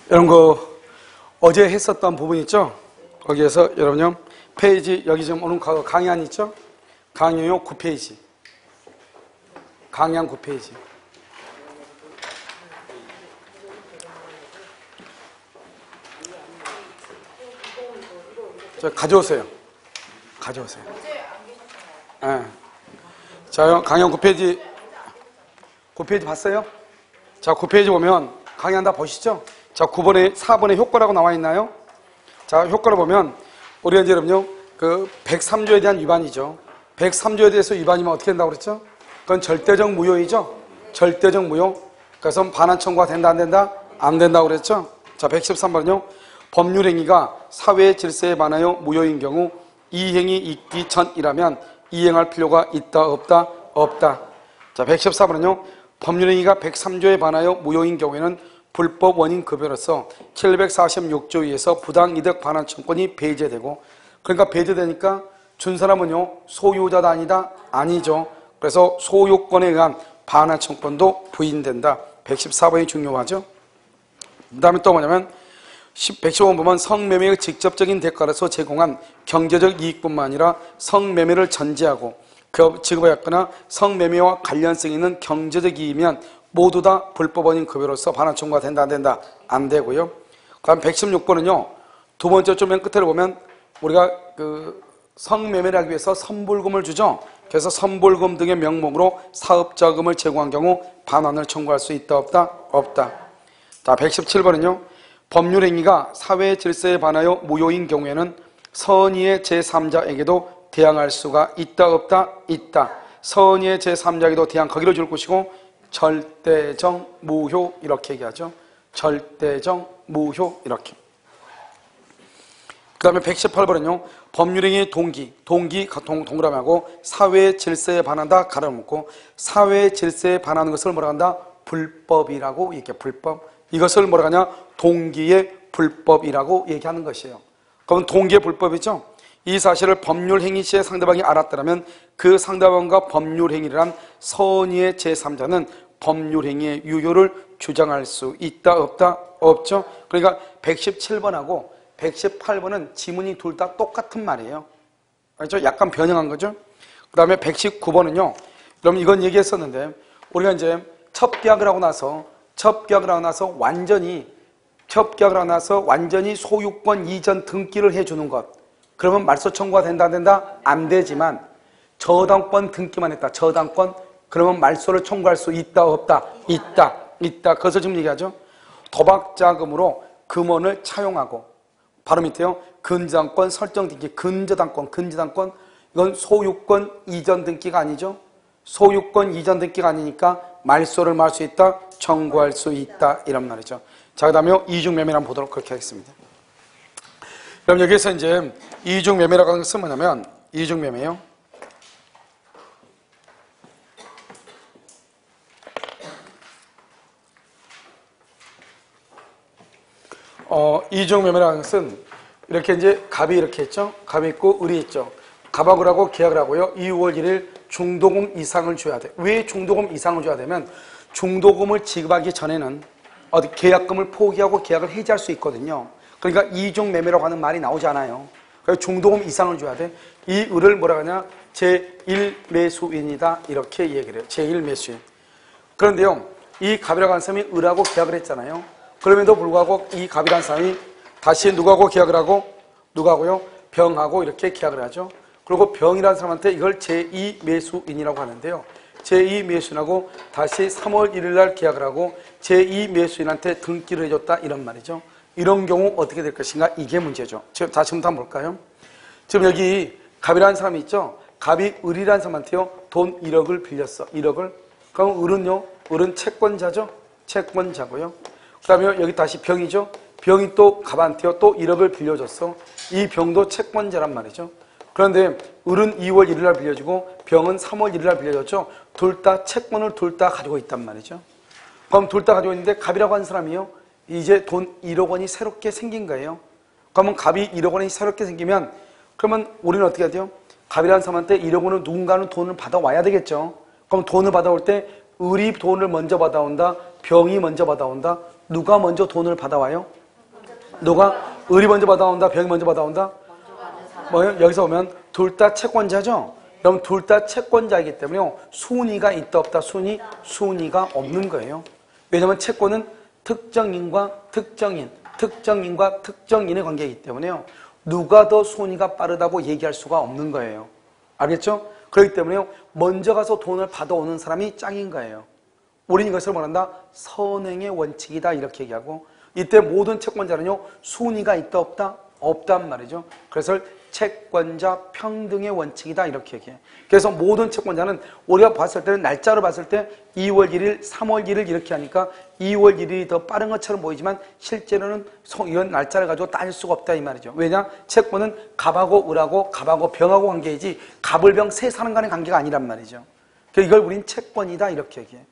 이런 거 어제 했었던 부분 있죠? 거기에서 여러분요 페이지 여기 지금 오는 강의안 있죠? 강의요 9페이지 강의안 9페이지 저 가져오세요. 가져오세요. 네. 자, 강의안 9페이지 봤어요? 자, 9페이지 보면 강의안 다 보시죠? 자, 9번에 4번에 효과라고 나와 있나요? 자, 효과를 보면 우리가 이제 여러분요 그 103조에 대한 위반이죠. 103조에 대해서 위반이면 어떻게 된다고 그랬죠? 그건 절대적 무효이죠. 절대적 무효. 그래서 반환 청구가 된다 안 된다? 안 된다고 그랬죠. 자, 113번은요 법률행위가 사회의 질서에 반하여 무효인 경우 이 행위 있기 전이라면 이행할 필요가 있다 없다? 없다. 자, 114번은요 법률행위가 103조에 반하여 무효인 경우에는 불법 원인 급여로서 746조 위에서 부당이득 반환 청구권이 배제되고, 그러니까 배제되니까 준 사람은요 소유자다 아니다? 아니죠. 그래서 소유권에 의한 반환 청구권도 부인된다. 114번이 중요하죠. 그 다음에 또 뭐냐면 115번 보면 성매매의 직접적인 대가로서 제공한 경제적 이익뿐만 아니라 성매매를 전제하고 지급하였거나 성매매와 관련성 있는 경제적 이익이면 모두 다 불법원인 급여로서 반환 청구가 된다 안 된다? 안 되고요. 그다음 116번은요 두 번째 좀 맨 끝에 보면 우리가 그 성매매를 하기 위해서 선불금을 주죠. 그래서 선불금 등의 명목으로 사업자금을 제공한 경우 반환을 청구할 수 있다 없다? 없다. 자, 117번은요 법률행위가 사회 질서에 반하여 무효인 경우에는 선의의 제3자에게도 대항할 수가 있다 없다? 있다. 선의의 제3자에게도 대항 거기로 줄 것이고 절대적 무효 이렇게 얘기하죠. 절대적 무효 이렇게. 그 다음에 118번은요 법률행위의 동기 동그라미하고 사회 질서에 반한다 가로놓고 사회 질서에 반하는 것을 뭐라 한다? 불법이라고 얘기해. 불법. 이것을 뭐라 하냐? 동기의 불법이라고 얘기하는 것이에요. 그럼 동기의 불법이죠. 이 사실을 법률행위 시에 상대방이 알았다면 그 상대방과 법률행위를 한 선의의 제3자는 법률행위의 유효를 주장할 수 있다 없다? 없죠. 그러니까 117번하고 118번은 지문이 둘 다 똑같은 말이에요. 그렇죠? 약간 변형한 거죠. 그 다음에 119번은요 그럼 이건 얘기했었는데 우리가 이제 첩계약을 하고 나서 완전히 소유권 이전 등기를 해주는 것. 그러면 말소 청구가 된다 안 된다? 안 되지만 저당권 등기만 했다. 저당권. 그러면 말소를 청구할 수 있다 없다? 있다. 그것을 지금 얘기하죠. 도박자금으로 금원을 차용하고 바로 밑에요. 근저당권 설정 등기. 근저당권. 이건 소유권 이전 등기가 아니죠. 소유권 이전 등기가 아니니까 말소를 말 수 있다, 청구할 수 있다 이런 말이죠. 자, 그 다음에 이중매매를 한번 보도록 그렇게 하겠습니다. 그럼 여기에서 이제 이중매매라고 하는 것은 뭐냐면 이중매매요. 이중매매라고 하는 것은 이렇게 이제 갑이 이렇게 있죠. 갑이 있고 을이 있죠. 갑하고 을하고 계약을 하고요. 2월 1일 중도금 이상을 줘야 돼. 왜 중도금 이상을 줘야 되면 중도금을 지급하기 전에는 계약금을 포기하고 계약을 해지할 수 있거든요. 그러니까 이중매매라고 하는 말이 나오지 않아요. 그래서 중도금 이상을 줘야 돼. 이 을을 뭐라 하냐? 제1매수인이다 이렇게 얘기를 해요. 제1매수인. 그런데요 이 갑이라고 하는 사람이 을하고 계약을 했잖아요. 그럼에도 불구하고 이 갑이라는 사람이 다시 누구하고 계약을 하고 누구하고요? 병하고 이렇게 계약을 하죠. 그리고 병이라는 사람한테 이걸 제2매수인이라고 하는데요. 제2매수인하고 다시 3월 1일 날 계약을 하고 제2매수인한테 등기를 해줬다 이런 말이죠. 이런 경우 어떻게 될 것인가? 이게 문제죠. 지금 다시부터 한번 볼까요? 지금 여기 갑이라는 사람이 있죠. 갑이 을이라는 사람한테요. 돈 1억을 빌렸어. 1억을. 그럼 을은 채권자죠. 채권자고요. 그 다음에 여기 다시 병이죠. 병이 또 갑한테요. 또 1억을 빌려줬어. 이 병도 채권자란 말이죠. 그런데 을은 2월 1일 날 빌려주고 병은 3월 1일 날 빌려줬죠. 둘 다 채권을 둘 다 가지고 있단 말이죠. 그럼 둘 다 가지고 있는데 갑이라고 하는 사람이요. 이제 돈 1억 원이 새롭게 생긴 거예요. 그러면 갑이 1억 원이 새롭게 생기면 그러면 우리는 어떻게 해야 돼요? 갑이라는 사람한테 1억 원을 누군가는 돈을 받아와야 되겠죠. 그럼 돈을 받아올 때 을이 돈을 먼저 받아온다? 병이 먼저 받아온다? 누가 먼저 돈을 받아와요? 누가? 을이 먼저 받아온다? 병이 먼저 받아온다? 뭐요? 여기서 보면 둘 다 채권자죠? 그럼 둘 다 채권자이기 때문에 순위가 있다 없다? 순위가 없는 거예요. 왜냐하면 채권은 특정인과 특정인, 특정인과 특정인의 관계이기 때문에요. 누가 더 순위가 빠르다고 얘기할 수가 없는 거예요. 알겠죠? 그렇기 때문에 먼저 가서 돈을 받아오는 사람이 짱인 거예요. 우리는 이것을 말한다. 선행의 원칙이다 이렇게 얘기하고, 이때 모든 채권자는요 순위가 있다 없다? 없단 말이죠. 그래서 채권자 평등의 원칙이다 이렇게 얘기해. 그래서 모든 채권자는 우리가 봤을 때는 날짜로 봤을 때 2월 1일, 3월 1일 이렇게 하니까 2월 1일이 더 빠른 것처럼 보이지만 실제로는 이런 날짜를 가지고 따질 수가 없다 이 말이죠. 왜냐? 채권은 갑하고 을하고 갑하고 병하고 관계이지 갑을 병 세 사람 간의 관계가 아니란 말이죠. 그러니까 이걸 우린 채권이다 이렇게 얘기해.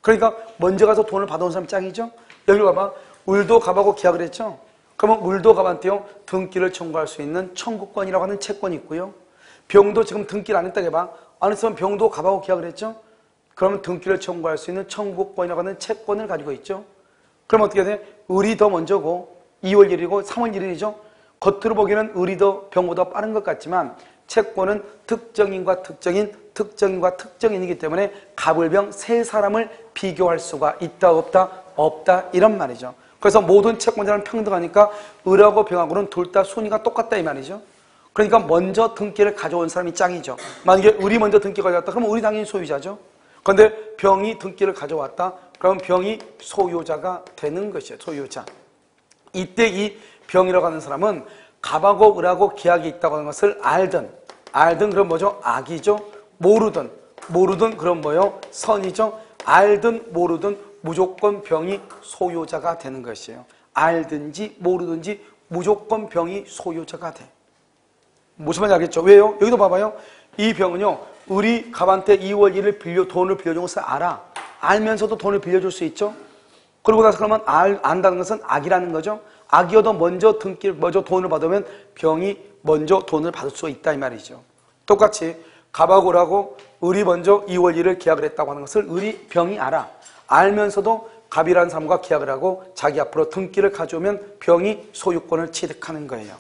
그러니까 먼저 가서 돈을 받아온 사람이 짱이죠. 여기 봐봐. 을도 갑하고 계약을 했죠. 그러면 을도 갑한테요 등기를 청구할 수 있는 청구권이라고 하는 채권이 있고요. 병도 지금 등기를 안 했다 해봐. 안 했으면 병도 갑하고 계약을 했죠. 그러면 등기를 청구할 수 있는 청구권이라고 하는 채권을 가지고 있죠. 그럼 어떻게 돼? 을이 더 먼저고 2월 1일이고 3월 1일이죠. 겉으로 보기에는 을이 더 병보다 빠른 것 같지만 채권은 특정인과 특정인, 특정인과 특정인이기 때문에 갑을 병 세 사람을 비교할 수가 있다 없다? 없다 이런 말이죠. 그래서 모든 채권자는 평등하니까 을하고 병하고는 둘 다 순위가 똑같다 이 말이죠. 그러니까 먼저 등기를 가져온 사람이 짱이죠. 만약에 을이 먼저 등기 가져왔다 그러면 을이 당연히 소유자죠. 그런데 병이 등기를 가져왔다 그러면 병이 소유자가 되는 것이에요. 소유자. 이때 이 병이라고 하는 사람은 갑하고 을하고 계약이 있다고 하는 것을 알든 그럼 뭐죠? 악이죠. 모르든 그럼 뭐요? 선이죠. 알든 모르든 무조건 병이 소유자가 되는 것이에요. 알든지 모르든지 무조건 병이 소유자가 돼. 무슨 말인지 알겠죠? 왜요? 여기도 봐봐요. 이 병은요 을이 갑한테 2월 1일 돈을 빌려준 것을 알아. 알면서도 돈을 빌려줄 수 있죠. 그러고 나서 그러면 안다는 것은 악이라는 거죠. 악이어도 먼저 돈을 받으면 병이 먼저 돈을 받을 수 있다 이 말이죠. 똑같이 갑하고 을하고 을이 먼저 2월 1일 계약을 했다고 하는 것을 병이 알아. 알면서도 갑이라는 사람과 계약을 하고 자기 앞으로 등기를 가져오면 병이 소유권을 취득하는 거예요.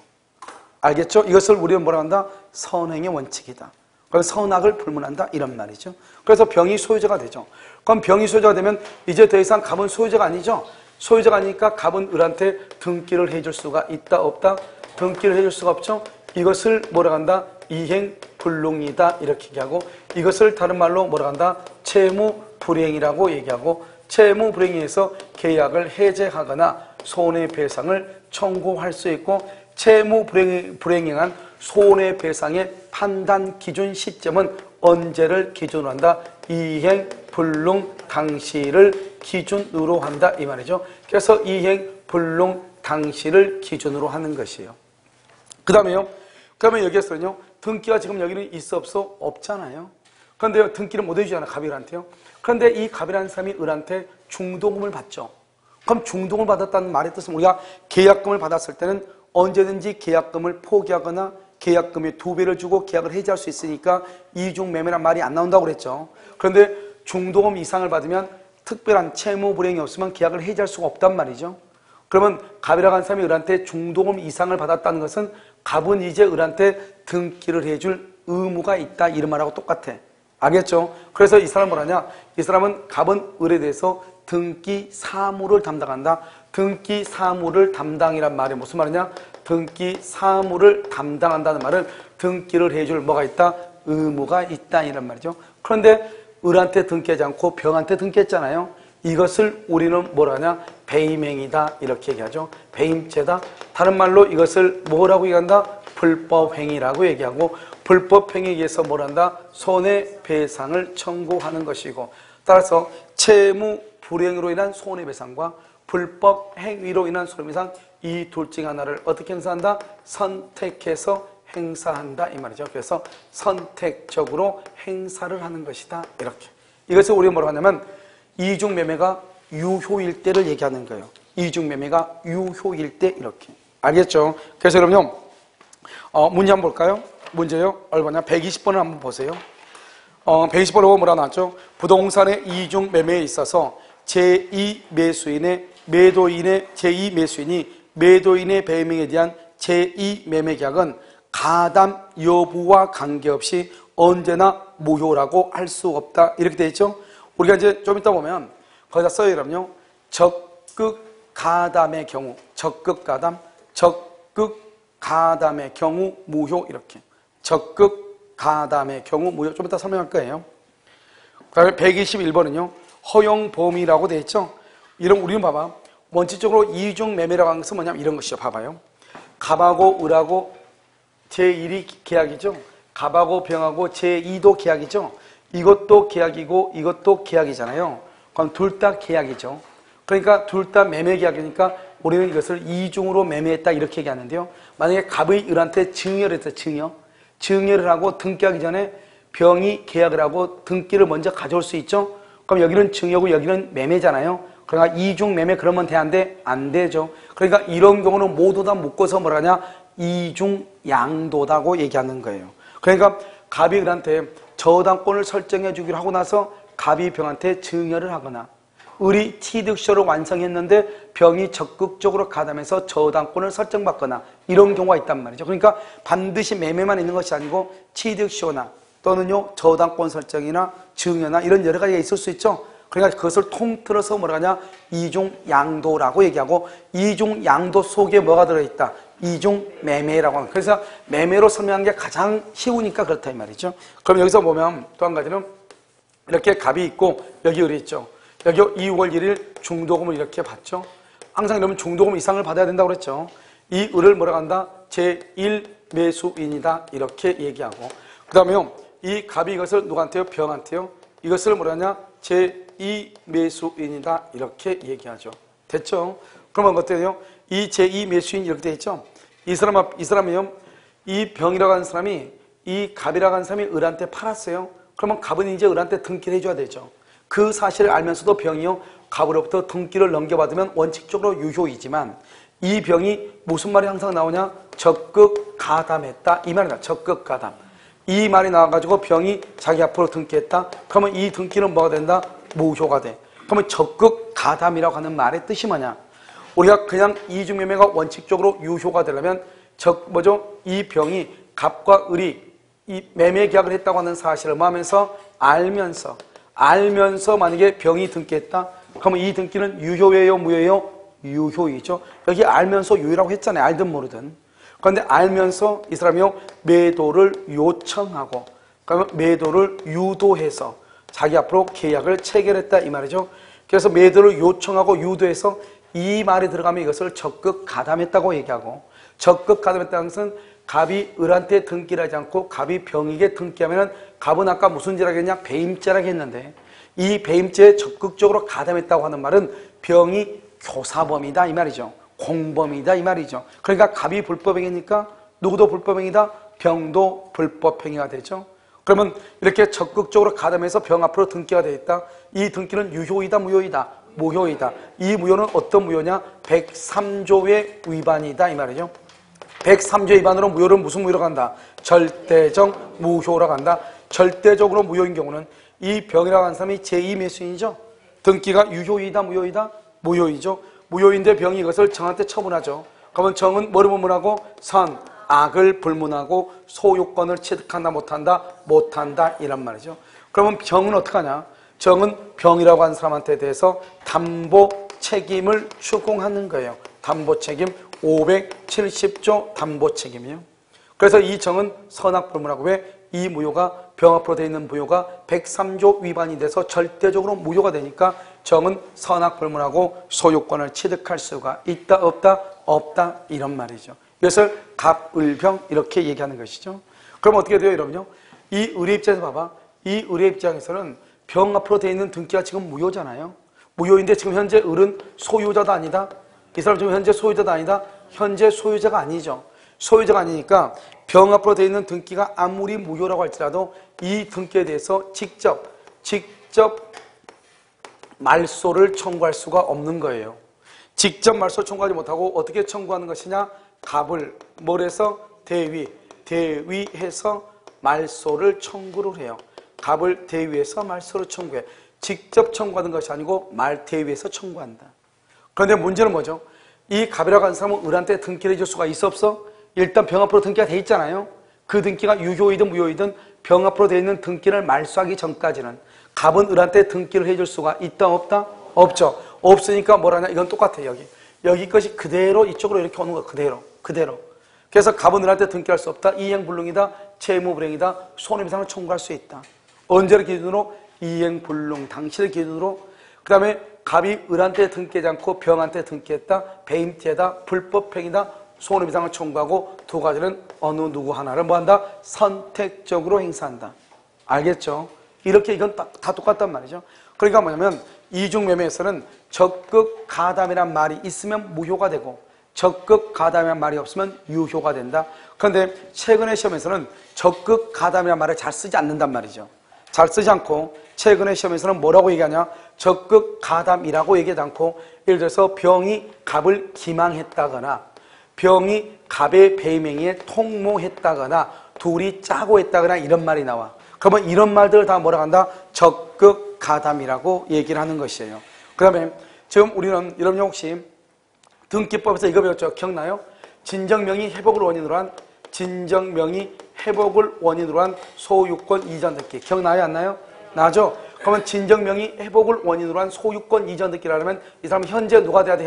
알겠죠? 이것을 우리는 뭐라 한다? 선행의 원칙이다. 그래서 선악을 불문한다 이런 말이죠. 그래서 병이 소유자가 되죠. 그럼 병이 소유자가 되면 이제 더 이상 갑은 소유자가 아니죠. 소유자가 아니니까 갑은 을한테 등기를 해줄 수가 있다 없다? 등기를 해줄 수가 없죠. 이것을 뭐라 한다? 이행불능이다 이렇게 얘기하고, 이것을 다른 말로 뭐라 한다? 채무불이행이라고 얘기하고, 채무불이행에서 계약을 해제하거나 손해배상을 청구할 수 있고, 채무불이행한 손해배상의 판단 기준 시점은 언제를 기준으로 한다? 이행불능 당시를 기준으로 한다 이 말이죠. 그래서 이행불능 당시를 기준으로 하는 것이에요. 그 다음에요. 그러면 여기에서는요 등기가 지금 여기는 있어 없어? 없잖아요. 그런데 등기를 못 해주잖아요. 갑일한테요. 그런데 이 갑이라는 사람이 을한테 중도금을 받죠. 그럼 중도금을 받았다는 말의 뜻은 우리가 계약금을 받았을 때는 언제든지 계약금을 포기하거나 계약금의 2배를 주고 계약을 해지할 수 있으니까 이중매매란 말이 안 나온다고 그랬죠. 그런데 중도금 이상을 받으면 특별한 채무불이행이 없으면 계약을 해지할 수가 없단 말이죠. 그러면 갑이라고 하는 사람이 을한테 중도금 이상을 받았다는 것은 갑은 이제 을한테 등기를 해줄 의무가 있다 이런 말하고 똑같아. 알겠죠? 그래서 이 사람은 뭐라냐? 이 사람은 갑은 을에 대해서 등기 사무를 담당한다. 등기 사무를 담당이란 말이 무슨 말이냐? 등기 사무를 담당한다는 말은 등기를 해줄 뭐가 있다? 의무가 있다 이란 말이죠. 그런데 을한테 등기하지 않고 병한테 등기했잖아요. 이것을 우리는 뭐라 하냐? 배임행위다 이렇게 얘기하죠. 배임죄다. 다른 말로 이것을 뭐라고 얘기한다? 불법행위라고 얘기하고, 불법행위에 의해서 뭘 한다? 손해배상을 청구하는 것이고, 따라서 채무불이행으로 인한 손해배상과 불법행위로 인한 손해배상 이 둘 중 하나를 어떻게 행사한다? 선택해서 행사한다 이 말이죠. 그래서 선택적으로 행사를 하는 것이다 이렇게. 이것을 우리가 뭐라고 하냐면 이중매매가 유효일 때를 얘기하는 거예요. 이중매매가 유효일 때 이렇게. 알겠죠? 그래서 여러분요 문제 한번 볼까요? 문제요. 얼마냐? 120번을 한번 보세요. 120번을 보면 뭐라 나왔죠? 부동산의 이중매매에 있어서 제2매수인의 매도인의 제2 매수인이 매도인의 배명에 대한 제2 매매계약은 가담 여부와 관계없이 언제나 무효라고 할 수 없다. 이렇게 되어 있죠. 우리가 이제 좀 이따 보면 거기다 써요. 그럼요. 적극 가담의 경우, 적극 가담의 경우 무효. 이렇게 적극 가담의 경우 무효. 좀 이따 설명할 거예요. 그 다음에 121번은요 허용 범위라고 되어 있죠. 이런 우리는 봐봐, 원칙적으로 이중 매매라고 하는 것은 뭐냐면 이런 것이죠. 봐봐요. 갑하고 을하고 제1이 계약이죠. 갑하고 병하고 제2도 계약이죠. 이것도 계약이고 이것도 계약이잖아요. 그럼 둘 다 계약이죠. 그러니까 둘 다 매매 계약이니까 우리는 이것을 이중으로 매매했다 이렇게 얘기하는데요. 만약에 갑의 을한테 증여를 했어요. 증여를 하고 등기하기 전에 병이 계약을 하고 등기를 먼저 가져올 수 있죠. 그럼 여기는 증여고 여기는 매매잖아요. 그러니까 이중 매매 그러면 돼 안 돼? 안 되죠. 그러니까 이런 경우는 모두 다 묶어서 뭐라 하냐? 이중 양도다고 얘기하는 거예요. 그러니까 갑이 을한테 저당권을 설정해 주기로 하고 나서 갑이 병한테 증여를 하거나 을이 취득서를 완성했는데 병이 적극적으로 가담해서 저당권을 설정받거나 이런 경우가 있단 말이죠. 그러니까 반드시 매매만 있는 것이 아니고 취득서나 또는요 저당권 설정이나 증여나 이런 여러 가지가 있을 수 있죠. 그러니까 그것을 통틀어서 뭐라 하냐? 이중양도라고 얘기하고 이중양도 속에 뭐가 들어있다? 이중매매라고 합니다. 그래서 매매로 설명하는 게 가장 쉬우니까 그렇다 이 말이죠. 그럼 여기서 보면 또 한 가지는 이렇게 갑이 있고 여기 을이 있죠. 여기 2월 1일 중도금을 이렇게 받죠. 항상 이러면 중도금 이상을 받아야 된다고 그랬죠. 이 을을 뭐라고 한다? 제1 매수인이다 이렇게 얘기하고 그 다음에 이 갑이 이것을 누구한테요? 병한테요. 이것을 뭐라 하냐? 제2 매수인이다 이렇게 얘기하죠. 됐죠? 그러면 어때요? 이 제2 매수인 이렇게 돼 있죠? 이 사람이요. 이 병이라고 하는 사람이 이 갑이라고 하는 사람이 을한테 팔았어요. 그러면 갑은 이제 을한테 등기를 해줘야 되죠. 그 사실을 알면서도 병이요. 갑으로부터 등기를 넘겨받으면 원칙적으로 유효이지만 이 병이 무슨 말이 항상 나오냐? 적극 가담했다 이 말이다. 적극 가담. 이 말이 나와가지고 병이 자기 앞으로 등기했다. 그러면 이 등기는 뭐가 된다? 무효가 돼. 그러면 적극 가담이라고 하는 말의 뜻이 뭐냐? 우리가 그냥 이중매매가 원칙적으로 유효가 되려면 이 병이 갑과 을이 이 매매 계약을 했다고 하는 사실을 뭐 하면서 알면서 만약에 병이 등기했다. 그러면 이 등기는 유효예요, 무효예요? 유효이죠. 여기 알면서 유효라고 했잖아요. 알든 모르든. 그런데 알면서 이 사람이요 매도를 요청하고 그러면 매도를 유도해서 자기 앞으로 계약을 체결했다 이 말이죠. 그래서 매도를 요청하고 유도해서 이 말이 들어가면 이것을 적극 가담했다고 얘기하고 적극 가담했다는 것은 갑이 을한테 등기를 하지 않고 갑이 병에게 등기하면 갑은 아까 무슨 죄라고 했냐? 배임죄라고 했는데 이 배임죄에 적극적으로 가담했다고 하는 말은 병이 교사범이다 이 말이죠. 공범이다 이 말이죠. 그러니까 갑이 불법행위니까 누구도 불법행위다? 병도 불법행위가 되죠. 그러면 이렇게 적극적으로 가담해서 병 앞으로 등기가 되어 있다. 이 등기는 유효이다 무효이다? 무효이다. 이 무효는 어떤 무효냐? 103조의 위반이다 이 말이죠. 103조 위반으로 무효는 무슨 무효로 간다? 절대적 무효로 간다. 절대적으로 무효인 경우는 이 병이라고 하는 사람이 제2 매수인이죠. 등기가 유효이다 무효이다? 무효이죠. 무효인데 병이 이것을 정한테 처분하죠. 그러면 정은 뭐를 불문하고? 선, 악을 불문하고 소유권을 취득한다 못한다? 못한다 이란 말이죠. 그러면 정은 어떻게 하냐? 정은 병이라고 하는 사람한테 대해서 담보 책임을 추궁하는 거예요. 담보 책임 570조 담보 책임이요. 그래서 이 정은 선악불문하고 왜? 이 무효가 병 앞으로 되어 있는 무효가 103조 위반이 돼서 절대적으로 무효가 되니까 정은 선악불문하고 소유권을 취득할 수가 있다 없다? 없다 이런 말이죠. 이것을 갑을병 이렇게 얘기하는 것이죠. 그럼 어떻게 돼요 여러분요? 이 을의 입장에서 봐봐. 이 을의 입장에서는 병 앞으로 되어 있는 등기가 지금 무효잖아요. 무효인데 지금 현재 을은 소유자도 아니다. 이 사람 지금 현재 소유자도 아니다. 현재 소유자가 아니죠. 소유자가 아니니까 병 앞으로 되어 있는 등기가 아무리 무효라고 할지라도 이 등기에 대해서 직접 말소를 청구할 수가 없는 거예요. 직접 말소 청구하지 못하고 어떻게 청구하는 것이냐? 갑을 뭘 해서? 대위해서 말소를 청구를 해요. 갑을 대위해서 말소를 청구해. 직접 청구하는 것이 아니고 대위해서 청구한다. 그런데 문제는 뭐죠? 이 갑이라고 하는 사람은 을한테 등기를 해줄 수가 있어 없어? 일단 병 앞으로 등기가 돼 있잖아요. 그 등기가 유효이든 무효이든 병 앞으로 돼 있는 등기를 말소하기 전까지는 갑은 을한테 등기를 해줄 수가 있다 없다? 없죠. 없으니까 뭐라냐? 이건 똑같아요. 여기 것이 그대로 이쪽으로 이렇게 오는 거 그대로. 그래서 갑은 을한테 등기할 수 없다. 이행불능이다. 채무불행이다. 손해배상을 청구할 수 있다. 언제를 기준으로? 이행불능 당시를 기준으로. 그 다음에 갑이 을한테 등기하지 않고 병한테 등기했다. 배임죄다. 불법행위다. 손해배상을 청구하고 두 가지는 어느 누구 하나를 뭐한다? 선택적으로 행사한다. 알겠죠? 이렇게 이건 다 똑같단 말이죠. 그러니까 뭐냐면 이중매매에서는 적극 가담이란 말이 있으면 무효가 되고 적극 가담이란 말이 없으면 유효가 된다. 그런데 최근의 시험에서는 적극 가담이란 말을 잘 쓰지 않는단 말이죠. 잘 쓰지 않고 최근의 시험에서는 뭐라고 얘기하냐? 적극 가담이라고 얘기하지 않고 예를 들어서 병이 갑을 기망했다거나 병이 갑의 배임행위에 통모했다거나 둘이 짜고 했다거나 이런 말이 나와. 그러면 이런 말들을 다 뭐라고 한다? 적극 가담이라고 얘기를 하는 것이에요. 그 다음에 지금 우리는 여러분 혹시 등기법에서 이거 배웠죠? 기억나요? 진정명의 회복을 원인으로 한 소유권 이전 등기. 기억나요? 안 나요? 나죠? 그러면 진정명의 회복을 원인으로 한 소유권 이전 등기라면 이 사람은 현재 누가 돼야 돼?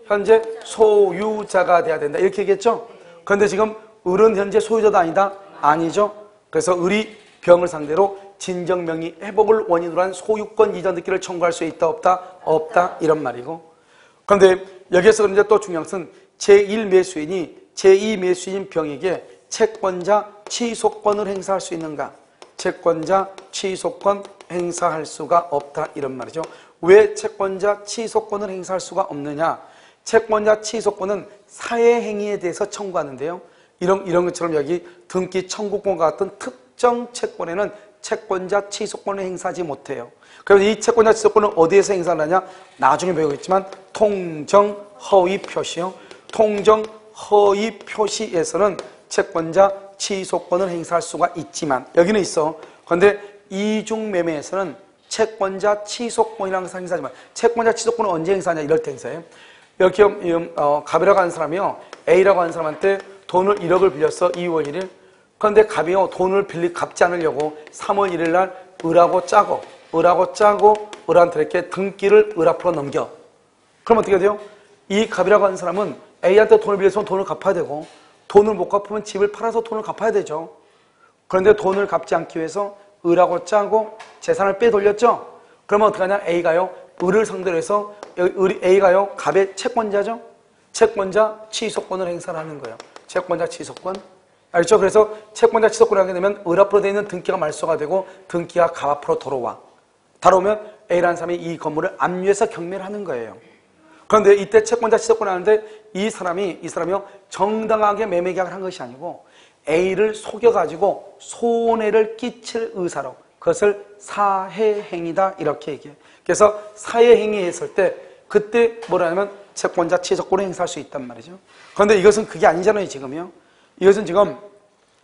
현재 소유자가 돼야 된다. 이렇게 얘기했죠? 그런데 지금 을은 현재 소유자도 아니다? 아니죠? 그래서 을이 병을 상대로 진정명의 회복을 원인으로 한 소유권 이전 등기를 청구할 수 있다 없다? 없다 이런 말이고. 그런데 여기에서 이제 또 중요한 것은 제1매수인이 제2매수인 병에게 채권자 취소권을 행사할 수 있는가? 채권자 취소권 행사할 수가 없다 이런 말이죠. 왜 채권자 취소권을 행사할 수가 없느냐? 채권자 취소권은 사회행위에 대해서 청구하는데요. 이런 것처럼 여기 등기 청구권과 같은 특정 채권에는 채권자 취소권을 행사하지 못해요. 그래서 이 채권자 취소권을 어디에서 행사를 하냐? 나중에 배우겠지만 통정허위 표시요. 통정허위 표시에서는 채권자 취소권을 행사할 수가 있지만 여기는 있어. 그런데 이중매매에서는 채권자 취소권이라는 것을 행사하지만 채권자 취소권은 언제 행사하냐? 이럴 때 행사해요. 이렇게 갑이라고 하는 사람이요. A라고 하는 사람한테 돈을 1억을 빌렸어. 2월 1일. 그런데 갑이요. 돈을 갚지 않으려고 3월 1일 날 을하고 짜고 을한테 이렇게 등기를 을 앞으로 넘겨. 그럼 어떻게 돼요? 이 갑이라고 하는 사람은 A한테 돈을 빌려서 돈을 갚아야 되고 돈을 못 갚으면 집을 팔아서 돈을 갚아야 되죠. 그런데 돈을 갚지 않기 위해서 을하고 짜고 재산을 빼돌렸죠. 그러면 어떻게 하냐? A가요. 을을 상대로 해서 A가요. 갑의 채권자죠. 채권자 취소권을 행사를 하는 거예요. 채권자 취소권. 알죠? 그래서 채권자 취소권을 하게 되면 을 앞으로 되어 있는 등기가 말소가 되고 등기가 갑 앞으로 돌아오면 A라는 사람이 이 건물을 압류해서 경매를 하는 거예요. 그런데 이때 채권자 취소권을 하는데 이 사람이요. 정당하게 매매 계약을 한 것이 아니고 A를 속여가지고 손해를 끼칠 의사로 그것을 사해행위다 이렇게 얘기해요. 그래서 사해행위 했을 때 그때 뭐라냐면 채권자 취소권을 행사할 수 있단 말이죠. 그런데 이것은 그게 아니잖아요. 지금요. 이것은 지금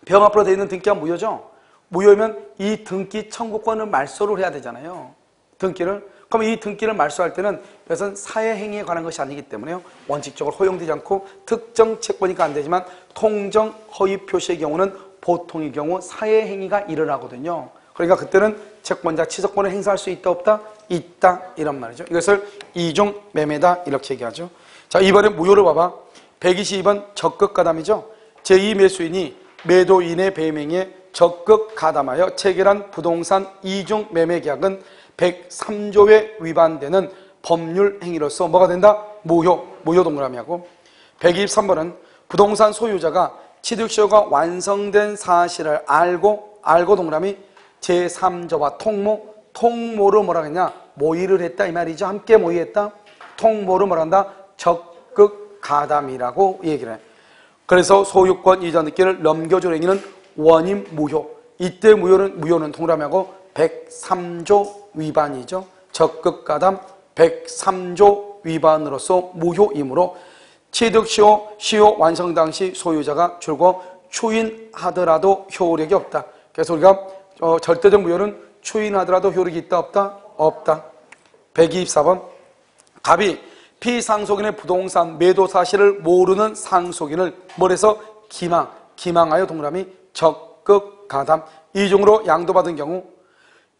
병 앞으로 되어 있는 등기가 무효죠. 무효면 이 등기 청구권을 말소를 해야 되잖아요. 등기를. 그럼 이 등기를 말소할 때는 이것은 사회행위에 관한 것이 아니기 때문에요. 원칙적으로 허용되지 않고 특정 채권이니까 안 되지만 통정 허위 표시의 경우는 보통의 경우 사회행위가 일어나거든요. 그러니까 그때는 채권자 취소권을 행사할 수 있다 없다? 있다 이런 말이죠. 이것을 이중 매매다 이렇게 얘기하죠. 자, 이번에 무효를 봐봐. 122번 적극 가담이죠. 제2매수인이 매도인의 배임행위에 적극 가담하여 체결한 부동산 이중 매매 계약은 103조에 위반되는 법률 행위로서 뭐가 된다? 무효 동그라미 하고. 123번은 부동산 소유자가 취득시효가 완성된 사실을 알고 동그라미 제3자와 통모를 뭐라 했냐? 모의를 했다 이 말이죠. 함께 모의했다. 통모를 뭐라 한다? 적극 가담이라고 얘기를 해. 그래서 소유권 이전 등기를 넘겨줄 행위는 원인 무효. 이때 무효는 동그라미하고 103조 위반이죠. 적극 가담 103조 위반으로서 무효이므로 취득시효 완성 당시 소유자가 줄고 추인하더라도 효력이 없다. 그래서 우리가 절대적 무효는 추인하더라도 효력이 있다 없다? 없다. 124번 갑이 피상속인의 부동산 매도 사실을 모르는 상속인을 뭘해서 기망하여 동그라미 적극 가담 이중으로 양도받은 경우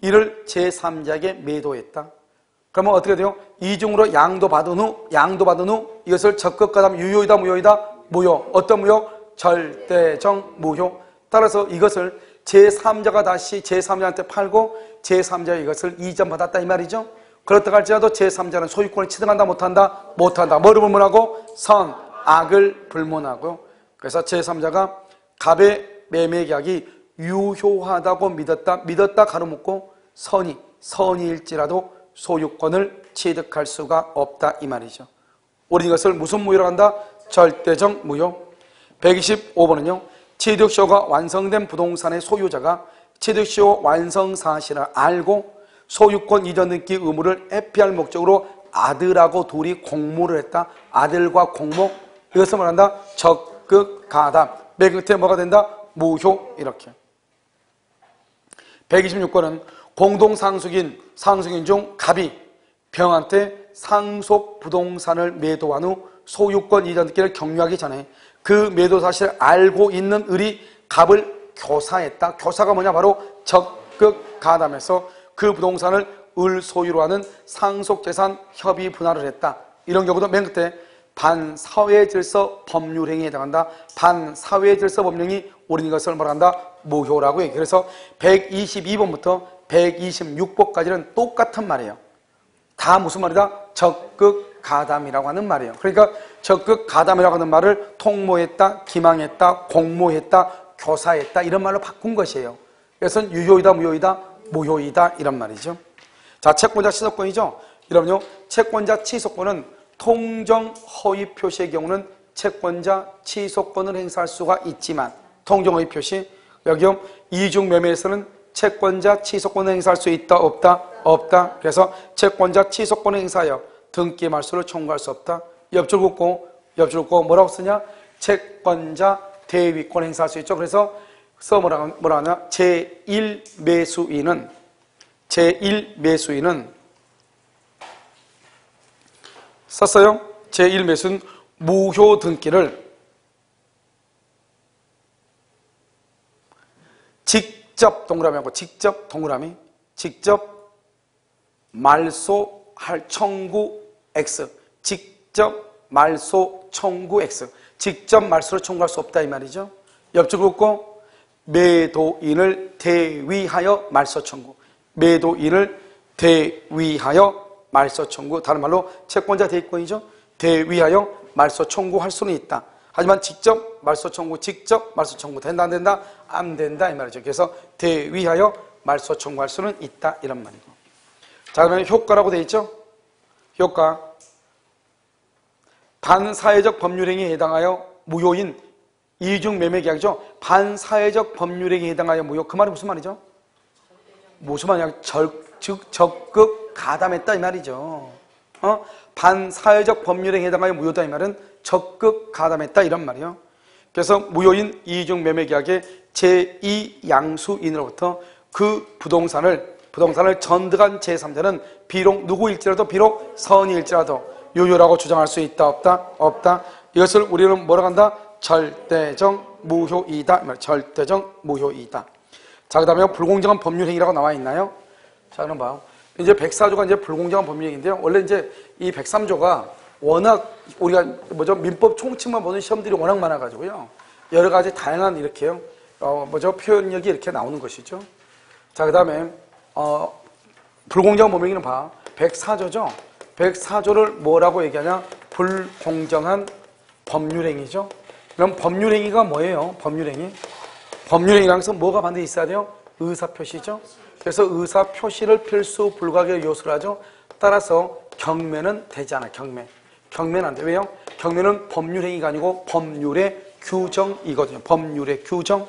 이를 제3자에게 매도했다. 그러면 어떻게 돼요? 이중으로 양도받은 후 이것을 적극 가담 유효이다 무효이다? 무효. 어떤 무효? 절대적 무효. 따라서 이것을 제3자가 다시 제3자한테 팔고 제3자가 이것을 이전받았다 이 말이죠. 그렇다고 할지라도 제3자는 소유권을 취득한다 못한다? 못한다. 뭐를 불문하고? 선, 악을 불문하고요. 그래서 제3자가 갑의 매매계약이 유효하다고 믿었다 가로묻고 선이일지라도 소유권을 취득할 수가 없다 이 말이죠. 우리 이것을 무슨 무효라고 한다? 절대적 무효. 125번은요. 취득시효가 완성된 부동산의 소유자가 취득시효 완성 사실을 알고 소유권 이전 등기 의무를 회피할 목적으로 아들하고 둘이 공모를 했다. 아들과 공모. 이것을 말한다. 적극 가담. 맨 끝에 뭐가 된다? 무효. 이렇게. 126번은 공동상속인 중 갑이 병한테 상속 부동산을 매도한 후 소유권 이전 등기를 격려하기 전에 그 매도 사실을 알고 있는 을이 갑을 교사했다. 교사가 뭐냐? 바로 적극 가담해서 그 부동산을 을 소유로 하는 상속재산 협의 분할을 했다. 이런 경우도 맨 끝에 반사회질서 법률행위에 해당한다. 반사회질서 법령이 우리는 이것을 말한다. 무효라고 얘기해요. 그래서 122번부터 126번까지는 똑같은 말이에요. 다 무슨 말이다? 적극 가담이라고 하는 말이에요. 그러니까 적극 가담이라고 하는 말을 통모했다, 기망했다, 공모했다, 교사했다 이런 말로 바꾼 것이에요. 그래서 유효이다, 무효이다, 무효이다 이런 말이죠. 자, 채권자 취소권이죠. 이러면요, 채권자 취소권은 통정 허위 표시의 경우는 채권자 취소권을 행사할 수가 있지만 통정 허위 표시 여기요 이중 매매에서는 채권자 취소권을 행사할 수 있다 없다? 없다. 그래서 채권자 취소권을 행사하여 등기 말소를 청구할 수 없다. 옆줄 긋고 뭐라고 쓰냐? 채권자 대위권 행사할 수 있죠. 그래서 뭐라 하냐? 제1매수인은 썼어요. 제1매수는 무효 등기를 직접 말소할 청구 X. 직접 말소 청구 X. 직접 말소를 청구할 수 없다 이 말이죠. 옆줄 긋고 매도인을 대위하여 말소 청구. 매도인을 대위하여 말소 청구. 다른 말로 채권자 대위권이죠. 대위하여 말소 청구할 수는 있다. 하지만 직접 말소 청구 된다 안 된다? 안 된다 이 말이죠. 그래서 대위하여 말소 청구할 수는 있다 이런 말이고. 자, 그러면 효과라고 되어 있죠. 효과. 반사회적 법률행위에 해당하여 무효인 이중 매매계약이죠. 반사회적 법률행위에 해당하여 무효. 그 말이 무슨 말이죠? 무슨 말이냐? 즉 적극 가담했다 이 말이죠. 반사회적 법률행위에 해당하여 무효다 이 말은 적극 가담했다 이런 말이에요. 그래서 무효인 이중 매매계약의 제2양수인으로부터 그 부동산을 전득한 제3자는 비록 누구일지라도 비록 선이일지라도 유효라고 주장할 수 있다 없다? 없다. 이것을 우리는 뭐라고 한다? 절대적 무효이다. 절대적 무효이다. 자, 그 다음에 불공정한 법률행위라고 나와 있나요? 자, 그럼 봐요. 이제 104조가 이제 불공정한 법률행위인데요. 원래 이제 이 103조가 워낙 우리가 민법 총칙만 보는 시험들이 워낙 많아가지고요. 여러 가지 다양한 이렇게요. 표현력이 이렇게 나오는 것이죠. 자, 그 다음에 불공정한 법률행위는 봐. 104조죠. 104조를 뭐라고 얘기하냐? 불공정한 법률행위죠. 그럼 법률행위가 뭐예요? 법률행위라는 것은 뭐가 반드시 있어야 돼요? 의사표시죠. 그래서 의사표시를 필수 불가결 요소로 하죠. 따라서 경매는 되지 않아. 경매는 안 돼. 왜요? 경매는 법률행위가 아니고 법률의 규정이거든요. 법률의 규정.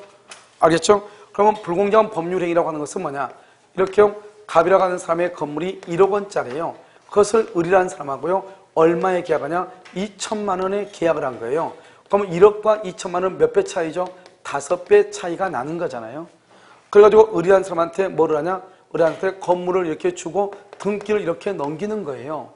알겠죠? 그러면 불공정한 법률행위라고 하는 것은 뭐냐? 이렇게 갑이라고 하는 사람의 건물이 1억 원짜리예요. 그것을 을이라는 사람하고요. 얼마에 계약하냐? 2천만 원에 계약을 한 거예요. 그러면 1억과 2천만 원 몇 배 차이죠? 5배 차이가 나는 거잖아요. 그래가지고 을이라는 사람한테 뭐를 하냐? 을한테 건물을 이렇게 주고 등기를 이렇게 넘기는 거예요.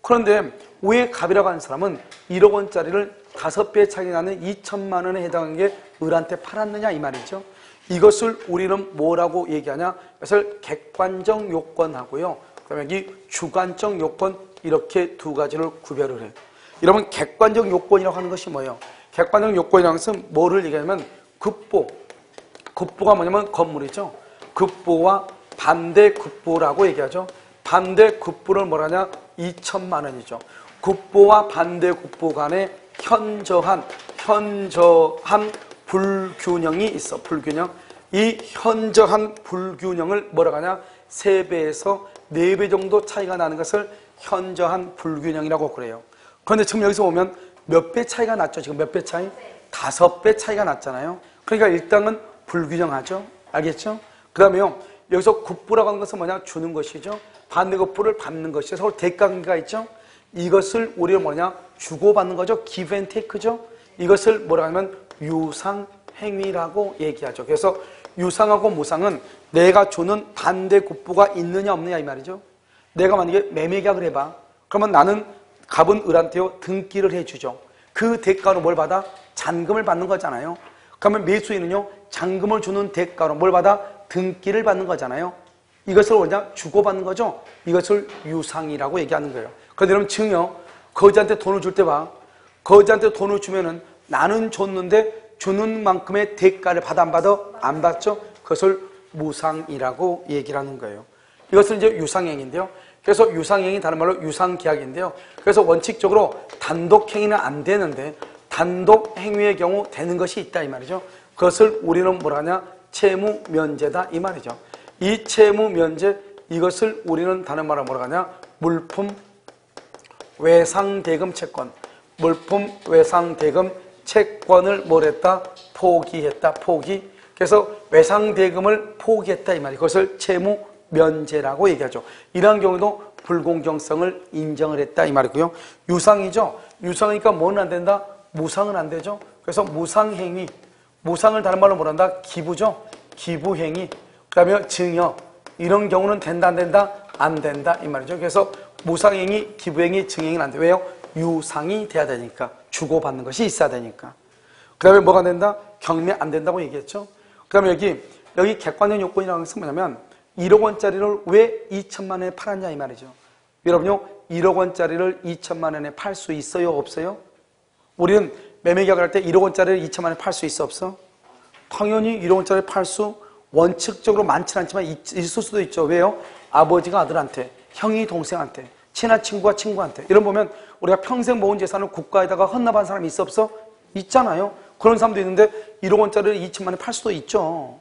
그런데 왜 갑이라고 하는 사람은 1억 원짜리를 5배 차이 나는 2천만 원에 해당하는 게 을한테 팔았느냐 이 말이죠. 이것을 우리는 뭐라고 얘기하냐? 이것을 객관적 요건하고요. 그다음에 여기 주관적 요건 이렇게 두 가지를 구별을 해요. 여러분 객관적 요건이라고 하는 것이 뭐예요? 객관적 요건이라는 것은 뭐를 얘기하냐면 급보가 뭐냐면 건물이죠. 급보와 반대 급보라고 얘기하죠. 반대 급보를 뭐라냐? 2천만 원이죠. 급보와 반대 급보 간에 현저한 불균형이 있어. 불균형. 이 현저한 불균형을 뭐라고 하냐? 3배에서 4배 정도 차이가 나는 것을 현저한 불균형이라고 그래요. 그런데 지금 여기서 보면 몇 배 차이가 났죠? 지금 몇 배 차이? 5배 차이가 났잖아요. 그러니까 일단은 불균형하죠. 알겠죠? 그 다음에요. 여기서 급부라고 하는 것은 뭐냐? 주는 것이죠. 반대급부를 받는 것이죠. 서로 대가관계가 있죠. 이것을 우리가 뭐냐? 주고받는 거죠. give and take죠. 이것을 뭐라 하면 유상행위라고 얘기하죠. 그래서 유상하고 무상은 내가 주는 반대급부가 있느냐 없느냐 이 말이죠. 내가 만약에 매매계약을 해봐. 그러면 나는 갑은 을한테요 등기를 해주죠. 그 대가로 뭘 받아? 잔금을 받는 거잖아요. 그러면 매수인은요 잔금을 주는 대가로 뭘 받아? 등기를 받는 거잖아요. 이것을 그냥 주고받는 거죠. 이것을 유상이라고 얘기하는 거예요. 그런데 여러분 증여 거지한테 돈을 줄 때 봐. 거지한테 돈을 주면은 나는 줬는데 주는 만큼의 대가를 받아 안 받아? 안 받죠. 그것을 무상이라고 얘기를 하는 거예요. 이것은 이제 유상행위인데요. 그래서 유상행위 다른 말로 유상계약인데요. 그래서 원칙적으로 단독행위는 안 되는데 단독행위의 경우 되는 것이 있다 이 말이죠. 그것을 우리는 뭐라 하냐? 채무면제다 이 말이죠. 이 채무면제 이것을 우리는 다른 말로 뭐라 하냐? 물품 외상대금 채권. 물품 외상대금 채권을 뭘 했다? 포기했다. 포기. 그래서 외상대금을 포기했다 이 말이에요. 그것을 채무면제라고 얘기하죠. 이러한 경우도 불공정성을 인정을 했다 이 말이고요. 유상이죠. 유상이니까 뭐는 안 된다? 무상은 안 되죠. 그래서 무상행위. 무상을 다른 말로 뭐란다? 기부죠. 기부행위. 그 다음에 증여. 이런 경우는 된다 안 된다? 안 된다 이 말이죠. 그래서 무상행위, 기부행위, 증여행위는 안 돼. 왜요? 유상이 돼야 되니까. 주고받는 것이 있어야 되니까. 그 다음에 뭐가 된다? 경매 안 된다고 얘기했죠. 그 다음에 여기 객관적 요건이라는 것은 뭐냐면 1억 원짜리를 왜 2천만 원에 팔았냐 이 말이죠. 여러분요 1억 원짜리를 2천만 원에 팔 수 있어요 없어요? 우리는 매매계약을 할 때 1억 원짜리를 2천만 원에 팔 수 있어 없어? 당연히 1억 원짜리를 팔 수 원칙적으로 많지는 않지만 있을 수도 있죠. 왜요? 아버지가 아들한테, 형이 동생한테, 친한 친구가 친구한테 이런 보면 우리가 평생 모은 재산을 국가에다가 헌납한 사람이 있어 없어? 있잖아요. 그런 사람도 있는데 1억 원짜리를 2천만 원에 팔 수도 있죠.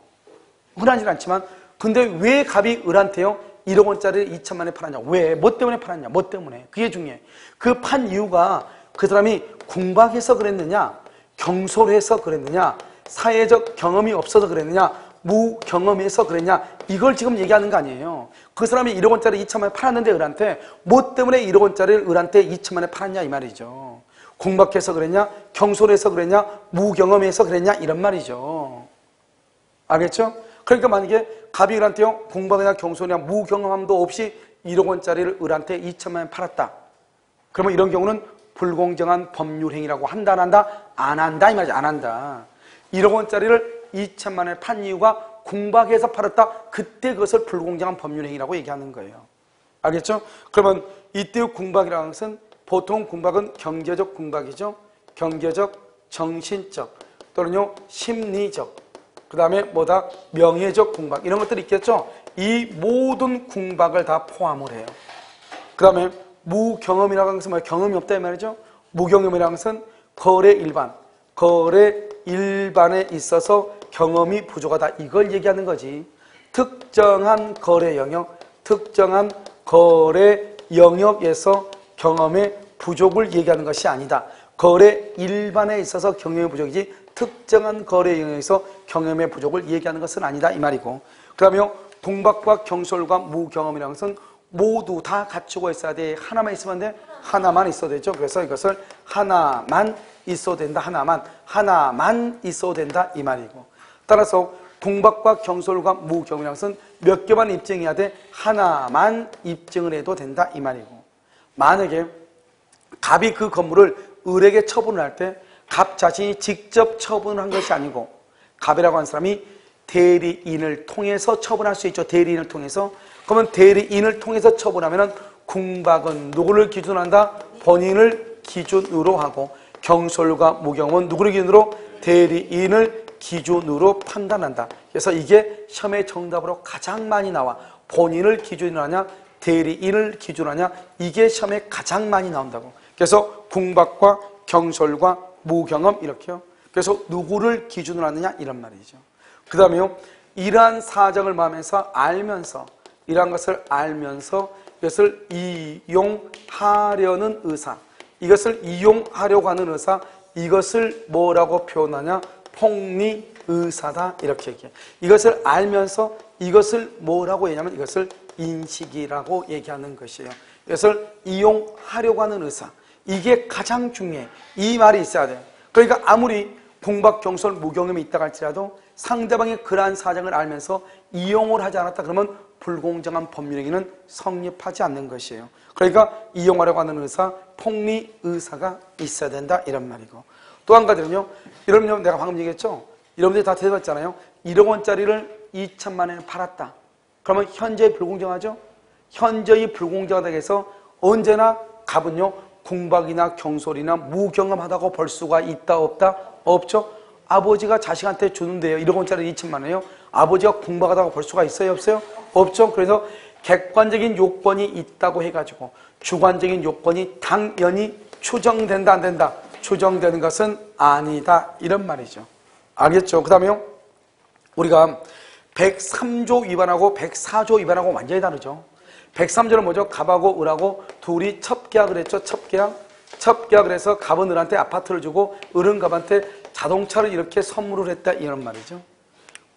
흔하지는 않지만 근데 왜 갑이 을한테요 1억 원짜리를 2천만 원에 팔았냐? 왜? 뭐 때문에 팔았냐? 뭐 때문에? 그게 중요해. 그 판 이유가 그 사람이 궁박해서 그랬느냐? 경솔해서 그랬느냐? 사회적 경험이 없어서 그랬느냐? 무경험해서 그랬냐? 이걸 지금 얘기하는 거 아니에요. 그 사람이 1억 원짜리 2천만 원에 팔았는데 을한테 뭐 때문에 1억 원짜리를 을한테 2천만 원에 팔았냐 이 말이죠. 궁박해서 그랬냐? 경솔해서 그랬냐? 무경험해서 그랬냐? 이런 말이죠. 알겠죠? 그러니까 만약에 갑이 을한테요 궁박이나 경솔이나 무경험함도 없이 1억 원짜리를 을한테 2천만 원에 팔았다. 그러면 이런 경우는 불공정한 법률행위라고 한다 안 한다? 안 한다 이 말이죠. 안 한다. 1억 원짜리를 2천만 원에 판 이유가 궁박해서 팔았다. 그때 그것을 불공정한 법률행위라고 얘기하는 거예요. 알겠죠? 그러면 이때의 궁박이라는 것은 보통 궁박은 경제적 궁박이죠. 경제적, 정신적 또는요 심리적 그 다음에 뭐다? 명예적 궁박 이런 것들이 있겠죠. 이 모든 궁박을 다 포함을 해요. 그 다음에 무경험이라고 하는 것은 뭐예요? 경험이 없다 이 말이죠. 무경험이라는 것은 거래 일반에 있어서 경험이 부족하다 이걸 얘기하는 거지. 특정한 거래 영역에서 경험의 부족을 얘기하는 것이 아니다. 거래 일반에 있어서 경험의 부족이지 특정한 거래 영역에서 경험의 부족을 얘기하는 것은 아니다 이 말이고, 그 다음에 궁박과 경솔과 무경험이라는 것은 모두 다 갖추고 있어야 돼. 하나만 있으면 안 돼? 하나만 있어야 되죠. 그래서 이것을 하나만 있어도 된다. 하나만 있어도 된다 이 말이고, 따라서 궁박과 경솔과 무경험이라는 것은 몇 개만 입증해야 돼? 하나만 입증을 해도 된다 이 말이고, 만약에 갑이 그 건물을 을에게 처분을 할 때 갑 자신이 직접 처분을 한 것이 아니고 갑이라고 하는 사람이 대리인을 통해서 처분할 수 있죠. 대리인을 통해서. 그러면 대리인을 통해서 처분하면 궁박은 누구를 기준으로 한다? 본인을 기준으로 하고 경솔과 무경은 누구를 기준으로? 대리인을 기준으로 판단한다. 그래서 이게 시험의 정답으로 가장 많이 나와. 본인을 기준으로 하냐 대리인을 기준으로 하냐 이게 시험에 가장 많이 나온다고. 그래서 궁박과 경솔과 무경험 이렇게요. 그래서 누구를 기준으로 하느냐 이런 말이죠. 그 다음에요. 이러한 사정을 마음에서 알면서 이러한 것을 알면서 이것을 이용하려는 의사, 이것을 이용하려고 하는 의사, 이것을 뭐라고 표현하냐? 폭리의사다 이렇게 얘기해. 이것을 알면서 이것을 뭐라고 얘기하면 이것을 인식이라고 얘기하는 것이에요. 이것을 이용하려고 하는 의사, 이게 가장 중요해. 이 말이 있어야 돼. 그러니까 아무리 궁박, 경솔, 무경험이 있다고 할지라도 상대방의 그러한 사정을 알면서 이용을 하지 않았다 그러면 불공정한 법률행위는 성립하지 않는 것이에요. 그러니까 이용하려고 하는 의사, 폭리의사가 있어야 된다 이런 말이고. 또 한 가지는요. 여러분 내가 방금 얘기했죠. 여러분들이 다 대답했잖아요. 1억 원짜리를 2천만 원에 팔았다. 그러면 현저히 불공정하죠. 현저히 불공정하다고 해서 언제나 갑은요. 궁박이나 경솔이나 무경험하다고 볼 수가 있다 없다? 없죠. 아버지가 자식한테 주는데요. 1억 원짜리 2천만 원이요. 아버지가 궁박하다고 볼 수가 있어요 없어요? 없죠. 그래서 객관적인 요건이 있다고 해가지고 주관적인 요건이 당연히 추정된다 안 된다? 추정되는 것은 아니다 이런 말이죠. 알겠죠? 그 다음에요. 우리가 103조 위반하고 104조 위반하고 완전히 다르죠. 103조는 뭐죠? 갑하고 을하고 둘이 첩계약을 했죠. 첩계약을 해서 갑은 을한테 아파트를 주고 을은 갑한테 자동차를 이렇게 선물을 했다 이런 말이죠.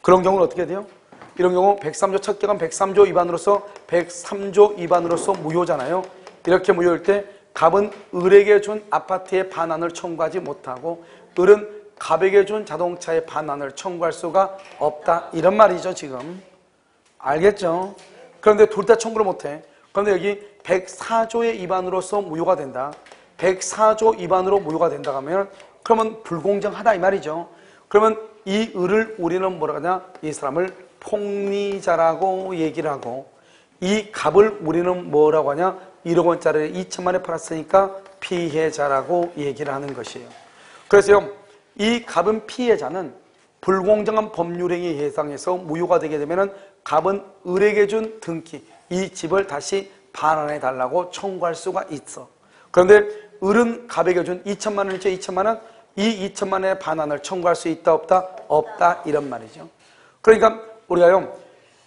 그런 경우는 어떻게 돼요? 이런 경우 103조 첩계약은 103조 위반으로서 103조 위반으로서 무효잖아요. 이렇게 무효일 때 갑은 을에게 준 아파트의 반환을 청구하지 못하고 을은 갑에게 준 자동차의 반환을 청구할 수가 없다 이런 말이죠. 지금 알겠죠? 그런데 둘 다 청구를 못해. 그런데 여기 104조의 위반으로서 무효가 된다. 104조 위반으로 무효가 된다 하면 그러면 불공정하다 이 말이죠. 그러면 이 을을 우리는 뭐라 하냐? 이 사람을 폭리자라고 얘기를 하고 이 갑을 우리는 뭐라고 하냐? 1억 원짜리를 2천만 원에 팔았으니까 피해자라고 얘기를 하는 것이에요. 그래서요. 이 갑은 피해자는 불공정한 법률행위에 해당해서 무효가 되게 되면 갑은 을에게 준 등기, 이 집을 다시 반환해 달라고 청구할 수가 있어. 그런데 을은 갑에게 준 2천만 원이죠. 2천만 원. 이 2천만 원의 반환을 청구할 수 있다 없다? 없다 이런 말이죠. 그러니까 우리가요.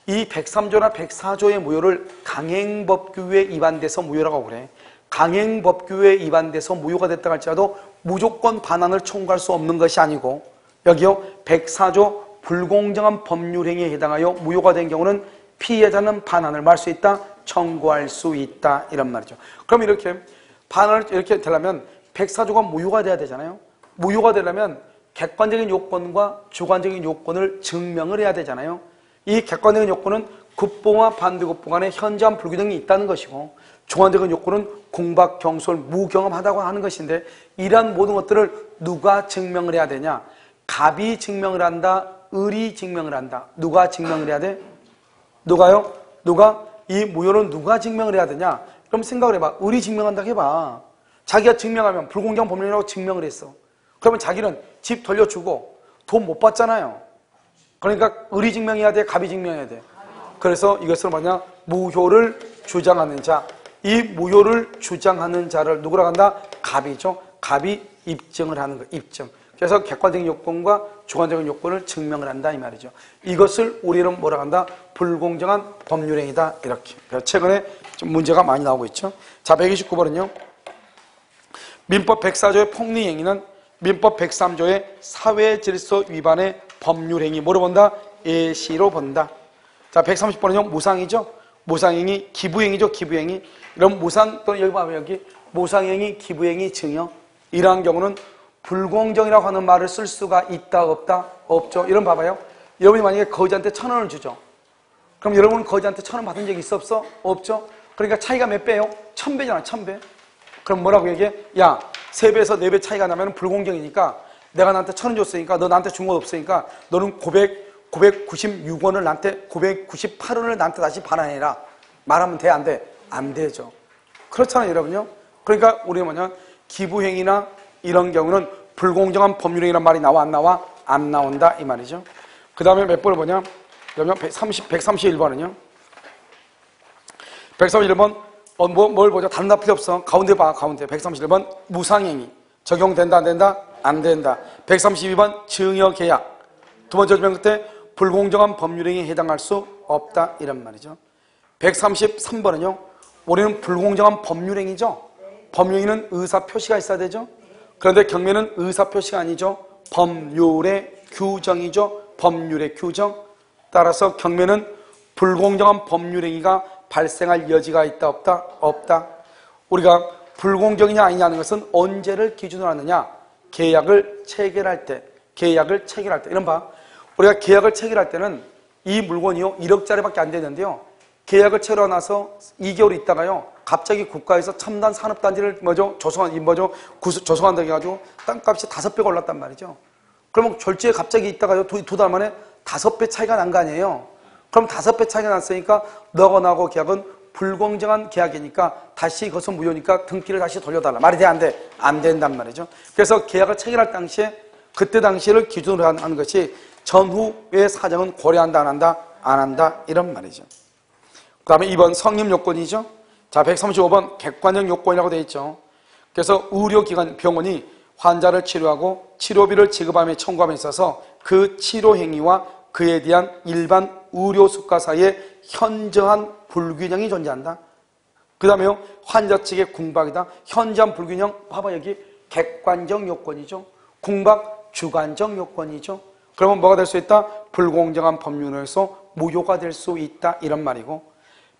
이 103조나 104조의 무효를 강행법규에 위반돼서 무효라고 그래. 강행법규에 위반돼서 무효가 됐다고 할지라도 무조건 반환을 청구할 수 없는 것이 아니고 여기요 104조 불공정한 법률행위에 해당하여 무효가 된 경우는 피해자는 반환을 뭐 할 수 있다? 청구할 수 있다 이런 말이죠. 그럼 이렇게 반환을 이렇게 되려면 104조가 무효가 돼야 되잖아요. 무효가 되려면 객관적인 요건과 주관적인 요건을 증명을 해야 되잖아요. 이 객관적인 요건은 급보와 반대급보 간에 현저한 불균형이 있다는 것이고 주관적인 요건은 궁박, 경솔, 무경험하다고 하는 것인데 이러한 모든 것들을 누가 증명을 해야 되냐? 갑이 증명을 한다, 을이 증명을 한다. 누가 증명을 해야 돼? 누가요? 누가? 이 무효는 누가 증명을 해야 되냐? 그럼 생각을 해봐. 을이 증명한다고 해봐. 자기가 증명하면 불공정 법률이라고 증명을 했어. 그러면 자기는 집 돌려주고 돈 못 받잖아요. 그러니까 을이 증명해야 돼, 갑이 증명해야 돼. 그래서 이것을 뭐냐? 무효를 주장하는 자. 이 무효를 주장하는 자를 누구라고 한다? 갑이죠. 갑이 입증을 하는 거, 입증. 그래서 객관적인 요건과 주관적인 요건을 증명을 한다 이 말이죠. 이것을 우리는 뭐라고 한다? 불공정한 법률행위다 이렇게. 최근에 좀 문제가 많이 나오고 있죠. 자, 129번은요. 민법 104조의 폭리행위는 민법 103조의 사회질서 위반의 법률행위 뭐로 본다? 예시로 본다. 자, 130번은요. 무상이죠. 무상행위, 기부행위죠. 기부행위. 이런 무상 또는 여기 봐요. 여기 무상행위, 기부행위, 증여. 이러한 경우는 불공정이라고 하는 말을 쓸 수가 있다 없다? 없죠. 이런 봐봐요. 여러분이 만약에 거지한테 1,000원을 주죠. 그럼 여러분은 거지한테 1,000원 받은 적이 있어 없어? 없죠. 그러니까 차이가 몇 배예요? 1000배잖아, 1000배. 그럼 뭐라고 얘기해? 야, 3배에서 4배 차이가 나면 불공정이니까 내가 나한테 1000원 줬으니까 너 나한테 준 건 없으니까 너는 996원을 나한테 998원을 나한테 다시 반환해라. 말하면 돼, 안 돼? 안 되죠. 그렇잖아요, 여러분요. 그러니까 우리 뭐냐, 기부행위나 이런 경우는 불공정한 법률행위란 말이 나와, 안 나와? 안 나온다 이 말이죠. 그 다음에 몇 번을 보냐? 그러면 131번은요. 131번 뭘 보자? 다른 다 필요 없어. 가운데 봐, 가운데. 131번 무상행위 적용된다, 안 된다? 안 된다. 132번 증여계약 두 번째 조명 끝에 불공정한 법률행위에 해당할 수 없다 이런 말이죠. 133번은요. 우리는 불공정한 법률행위죠. 법률행위는 의사표시가 있어야 되죠. 그런데 경매는 의사표시가 아니죠. 법률의 규정이죠. 법률의 규정. 따라서 경매는 불공정한 법률행위가 발생할 여지가 있다, 없다? 없다. 우리가 불공정이냐 아니냐는 것은 언제를 기준으로 하느냐? 계약을 체결할 때. 계약을 체결할 때. 이런 봐. 우리가 계약을 체결할 때는 이 물건이요 1억짜리밖에 안 되는데요. 계약을 체결하고 나서 2개월 있다가요. 갑자기 국가에서 첨단 산업단지를 조성한다고 해가지고 땅값이 5배가 올랐단 말이죠. 그러면 졸지에 갑자기 있다가요. 두 달 만에 5배 차이가 난 거 아니에요. 그럼 5배 차이가 났으니까 너가 나하고 계약은 불공정한 계약이니까 다시 그것은 무효니까 등기를 다시 돌려달라. 말이 돼, 안 돼? 안 된단 말이죠. 그래서 계약을 체결할 당시에 그때 당시를 기준으로 하는 것이 전후의 사정은 고려한다, 안 한다? 안 한다 이런 말이죠. 그 다음에 2번 성립요건이죠. 자, 135번 객관적 요건이라고 되어 있죠. 그래서 의료기관, 병원이 환자를 치료하고 치료비를 지급함에 청구함에 있어서 그 치료 행위와 그에 대한 일반 의료수가 사이에 현저한 불균형이 존재한다. 그 다음에요, 환자 측의 궁박이다. 현저한 불균형, 봐봐 여기 객관적 요건이죠. 궁박 주관적 요건이죠. 그러면 뭐가 될 수 있다? 불공정한 법률에서 무효가 될 수 있다 이런 말이고,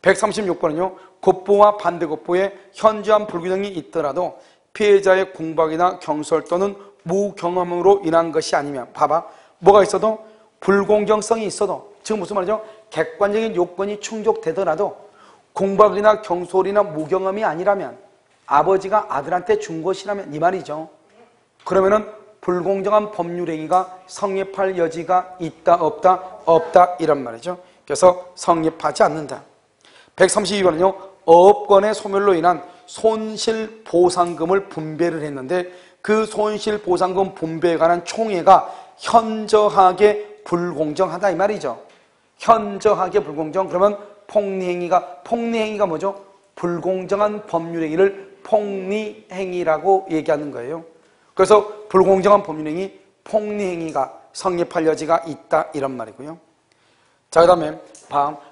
136번은요 곱보와 반대곱보에 현저한 불균형이 있더라도 피해자의 궁박이나 경솔 또는 무경험으로 인한 것이 아니면, 봐봐 뭐가 있어도 불공정성이 있어도, 지금 무슨 말이죠? 객관적인 요건이 충족되더라도 궁박이나 경솔이나 무경험이 아니라면, 아버지가 아들한테 준 것이라면 이 말이죠. 그러면은 불공정한 법률행위가 성립할 여지가 있다, 없다? 없다 이런 말이죠. 그래서 성립하지 않는다. 132번은요 어업권의 소멸로 인한 손실보상금을 분배를 했는데 그 손실보상금 분배에 관한 총회가 현저하게 불공정하다 이 말이죠. 현저하게 불공정. 그러면 폭리행위가 뭐죠? 불공정한 법률행위를 폭리행위라고 얘기하는 거예요. 그래서 불공정한 법률행위, 폭리행위가 성립할 여지가 있다 이런 말이고요. 자, 그 다음에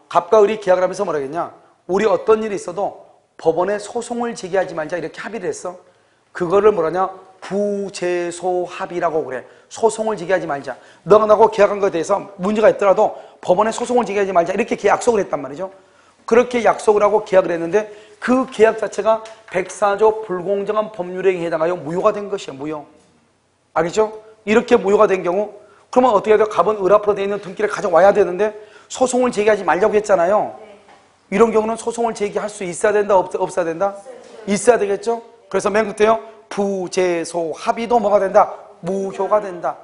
갑과 을이 계약을 하면서 뭐라 했냐? 우리 어떤 일이 있어도 법원에 소송을 제기하지 말자 이렇게 합의를 했어. 그거를 뭐라냐? 부재소합의라고 그래. 소송을 제기하지 말자. 너가 나하고 계약한 것에 대해서 문제가 있더라도 법원에 소송을 제기하지 말자 이렇게 약속을 했단 말이죠. 그렇게 약속을 하고 계약을 했는데 그 계약 자체가 104조 불공정한 법률행위에 해당하여 무효가 된 것이야. 무효. 알겠죠? 이렇게 무효가 된 경우 그러면 어떻게 해야 돼요? 갑은 을 앞으로 되어 있는 등기를 가져와야 되는데 소송을 제기하지 말자고 했잖아요. 이런 경우는 소송을 제기할 수 있어야 된다, 없어야 된다? 있어야 되겠죠? 그래서 맨 끝에요. 부재소 합의도 뭐가 된다? 무효가 된다.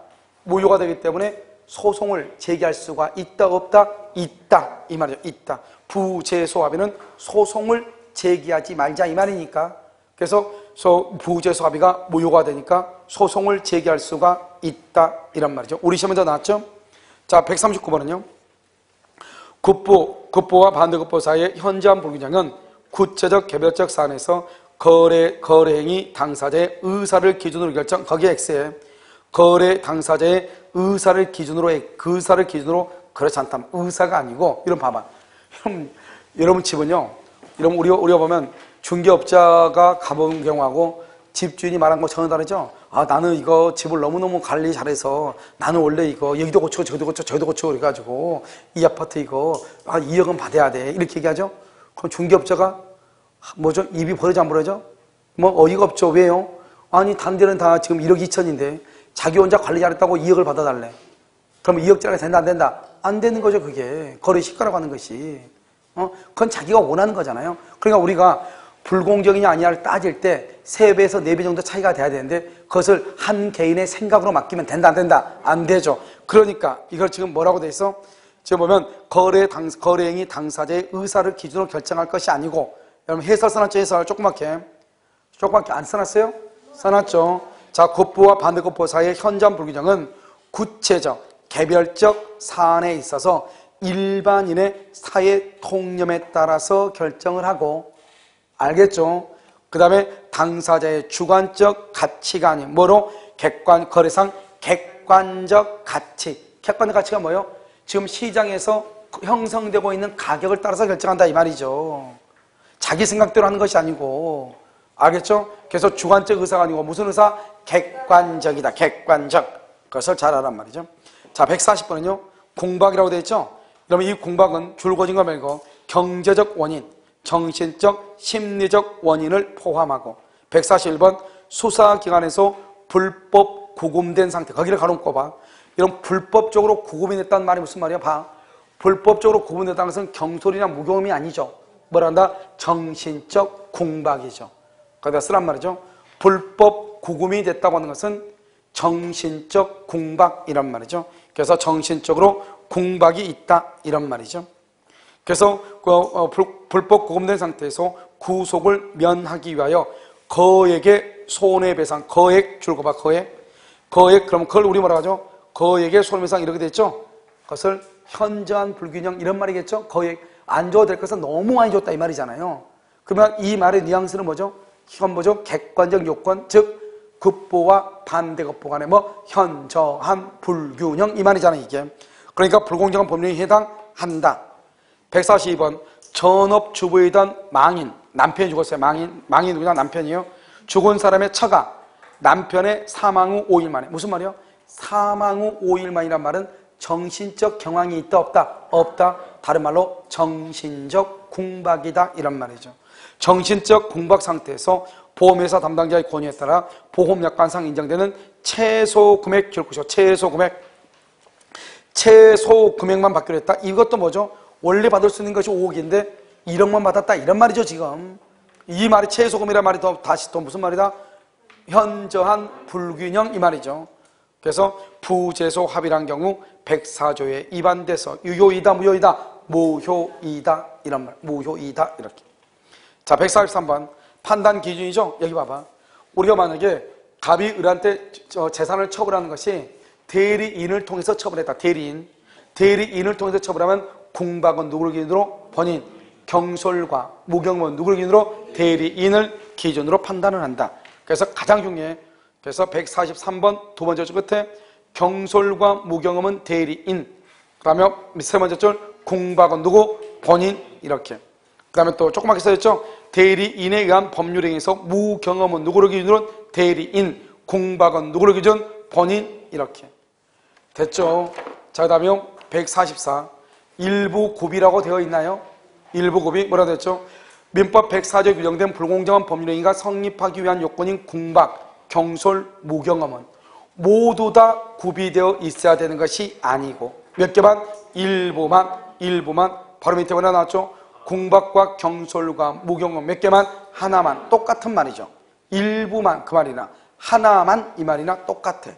무효가 되기 때문에 소송을 제기할 수가 있다, 없다? 있다. 이 말이죠. 있다. 부재소 합의는 소송을 제기하지 말자 이 말이니까. 그래서 부재소 합의가 무효가 되니까 소송을 제기할 수가 있다 이란 말이죠. 우리 시험에도 나왔죠? 자, 139번은요. 굿보와 반대굿보 사이의 현저한 불균형은 구체적 개별적 사안에서 거래행위 당사자의 의사를 기준으로 결정, 거기에 X에 거래 당사자의 의사를 기준으로 그렇지 않다. 의사가 아니고, 이런 봐봐. 여러분 집은요, 여러분 우리가 보면 중개업자가 가본 경우하고 집주인이 말한 거 전혀 다르죠? 아, 나는 이거 집을 너무너무 관리 잘해서 나는 원래 이거 여기도 고치고 저기도 고치고 저기도 고치고 그래가지고 이 아파트 이거 2억은 받아야 돼. 이렇게 얘기하죠? 그럼 중개업자가 뭐죠? 입이 벌어져 안 벌어져? 뭐 어이가 없죠. 왜요? 아니 다른 데는 다 지금 1억 2천인데 자기 혼자 관리 잘했다고 2억을 받아달래. 그럼 2억짜리가 된다 안 된다? 안 되는 거죠. 그게 거래 시가라고 하는 것이. 그건 자기가 원하는 거잖아요. 그러니까 우리가 불공정이냐 아니냐를 따질 때 3배에서 4배 정도 차이가 돼야 되는데 그것을 한 개인의 생각으로 맡기면 된다 안 된다? 안 되죠. 그러니까 이걸 지금 뭐라고 돼 있어? 지금 보면 거래행위 당사자의 의사를 기준으로 결정할 것이 아니고, 여러분 해설 써놨죠? 해설 조그맣게 안 써놨어요? 써놨죠. 자, 곱부와 반대곱부 사이의 현저한 불균형은 구체적, 개별적 사안에 있어서 일반인의 사회 통념에 따라서 결정을 하고, 알겠죠? 그 다음에 당사자의 주관적 가치가 아닌 뭐로? 거래상 객관적 가치. 객관적 가치가 뭐예요? 지금 시장에서 형성되고 있는 가격을 따라서 결정한다 이 말이죠. 자기 생각대로 하는 것이 아니고, 알겠죠? 그래서 주관적 의사가 아니고 무슨 의사? 객관적이다. 객관적. 그것을 잘 알란 말이죠. 자, 140번은요 공박이라고 되어 있죠. 그러면 이 공박은 줄거진과 말고 경제적 원인, 정신적, 심리적 원인을 포함하고, 141번 수사기관에서 불법 구금된 상태, 거기를 가로놓고 봐. 이런 불법적으로 구금이 됐다는 말이 무슨 말이야? 봐. 불법적으로 구금됐다는 것은 경솔이나 무경험이 아니죠. 뭐라 한다? 정신적 공박이죠. 거기다 쓰란 말이죠. 불법 구금이 됐다고 하는 것은 정신적 공박이란 말이죠. 그래서 정신적으로 공박이 있다 이런 말이죠. 그래서 불법 구금된 상태에서 구속을 면하기 위하여 거액의 손해배상, 거액 줄거 봐, 거액, 그럼 그걸 우리 뭐라고 하죠? 거액의 손해배상 이렇게 됐죠? 그것을 현저한 불균형 이런 말이겠죠? 거액, 안 줘도 될 것은 너무 많이 줬다 이 말이잖아요. 그러면 이 말의 뉘앙스는 뭐죠? 이건 뭐죠? 객관적 요건, 즉 급보와 반대급보 간의 현저한 불균형 이 말이잖아요 이게. 그러니까 불공정한 법률에 해당한다. 142번 전업주부에 대한 망인, 남편이 죽었어요. 망인이 누구냐? 남편이요. 죽은 사람의 처가 남편의 사망 후 5일 만에. 무슨 말이요? 사망 후 5일 만이란 말은 정신적 경황이 있다 없다? 없다. 다른 말로 정신적 공박이다 이런 말이죠. 정신적 공박 상태에서 보험회사 담당자의 권유에 따라 보험약관상 인정되는 최소 금액 기록부죠. 최소 금액만 받기로 했다. 이것도 뭐죠? 원래 받을 수 있는 것이 5억인데 1억만 받았다 이런 말이죠 지금. 이 말이 최소금이라는 말이 다시 또 무슨 말이다? 현저한 불균형 이 말이죠. 그래서 부재소 합의란 경우 104조에 위반돼서 유효이다 무효이다? 무효이다 이런 말. 무효이다 이렇게. 자, 143번 판단 기준이죠. 여기 봐봐. 우리가 만약에 갑이 을한테 재산을 처분하는 것이 대리인을 통해서 처분했다. 대리인을 통해서 처분하면 공박은 누구를 기준으로? 본인. 경솔과 무경험은 누구를 기준으로? 대리인을 기준으로 판단을 한다. 그래서 가장 중요해. 그래서 143번 두 번째 줄 끝에 경솔과 무경험은 대리인. 그 다음에 세 번째 줄 공박은 누구? 본인. 이렇게. 그 다음에 또 조그맣게 써있죠? 대리인에 의한 법률행위에서 무경험은 누구를 기준으로? 대리인. 공박은 누구를 기준? 본인. 이렇게. 됐죠? 자, 그 다음에 144. 일부 구비라고 되어 있나요? 일부 구비 뭐라 되었죠? 민법 104조에 규정된 불공정한 법률행위가 성립하기 위한 요건인 공박, 경솔, 무경험은 모두 다 구비되어 있어야 되는 것이 아니고 몇 개만? 일부만 바로 밑에 뭐라 나왔죠? 공박과 경솔과 무경험 몇 개만? 하나만. 똑같은 말이죠. 일부만 그 말이나 하나만 이 말이나 똑같아.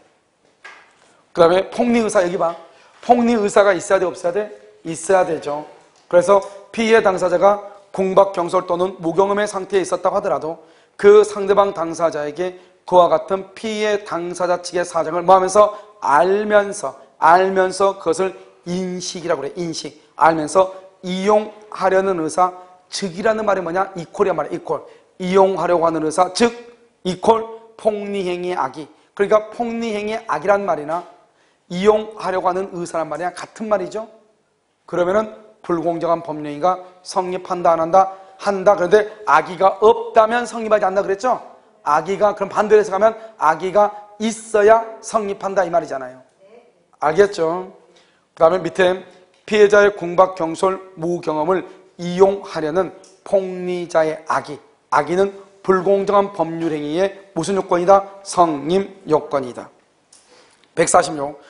그 다음에 폭리의사 여기 봐. 폭리의사가 있어야 돼 없어야 돼? 있어야 되죠. 그래서 피해 당사자가 공박, 경솔 또는 무경험의 상태에 있었다고 하더라도 그 상대방 당사자에게 그와 같은 피해 당사자 측의 사정을 뭐하면서? 알면서 그것을 인식이라고 그래. 인식. 알면서 이용하려는 의사, 즉이라는 말이 뭐냐? 이퀄이란 말이야. 이퀄. 이용하려고 하는 의사, 즉 이퀄 폭리행위의 악이. 그러니까 폭리행위의 악이란 말이나 이용하려고 하는 의사란 말이야. 같은 말이죠. 그러면은 불공정한 법령이가 성립한다 안 한다? 한다. 그런데 악의가 없다면 성립하지 않는다 그랬죠? 악의가 그럼 반대로 해석하면 악의가 있어야 성립한다 이 말이잖아요. 알겠죠? 그 다음에 밑에 피해자의 공박, 경솔, 무경험을 이용하려는 폭리자의 악의. 악의는 불공정한 법률행위의 무슨 요건이다? 성립 요건이다. 146.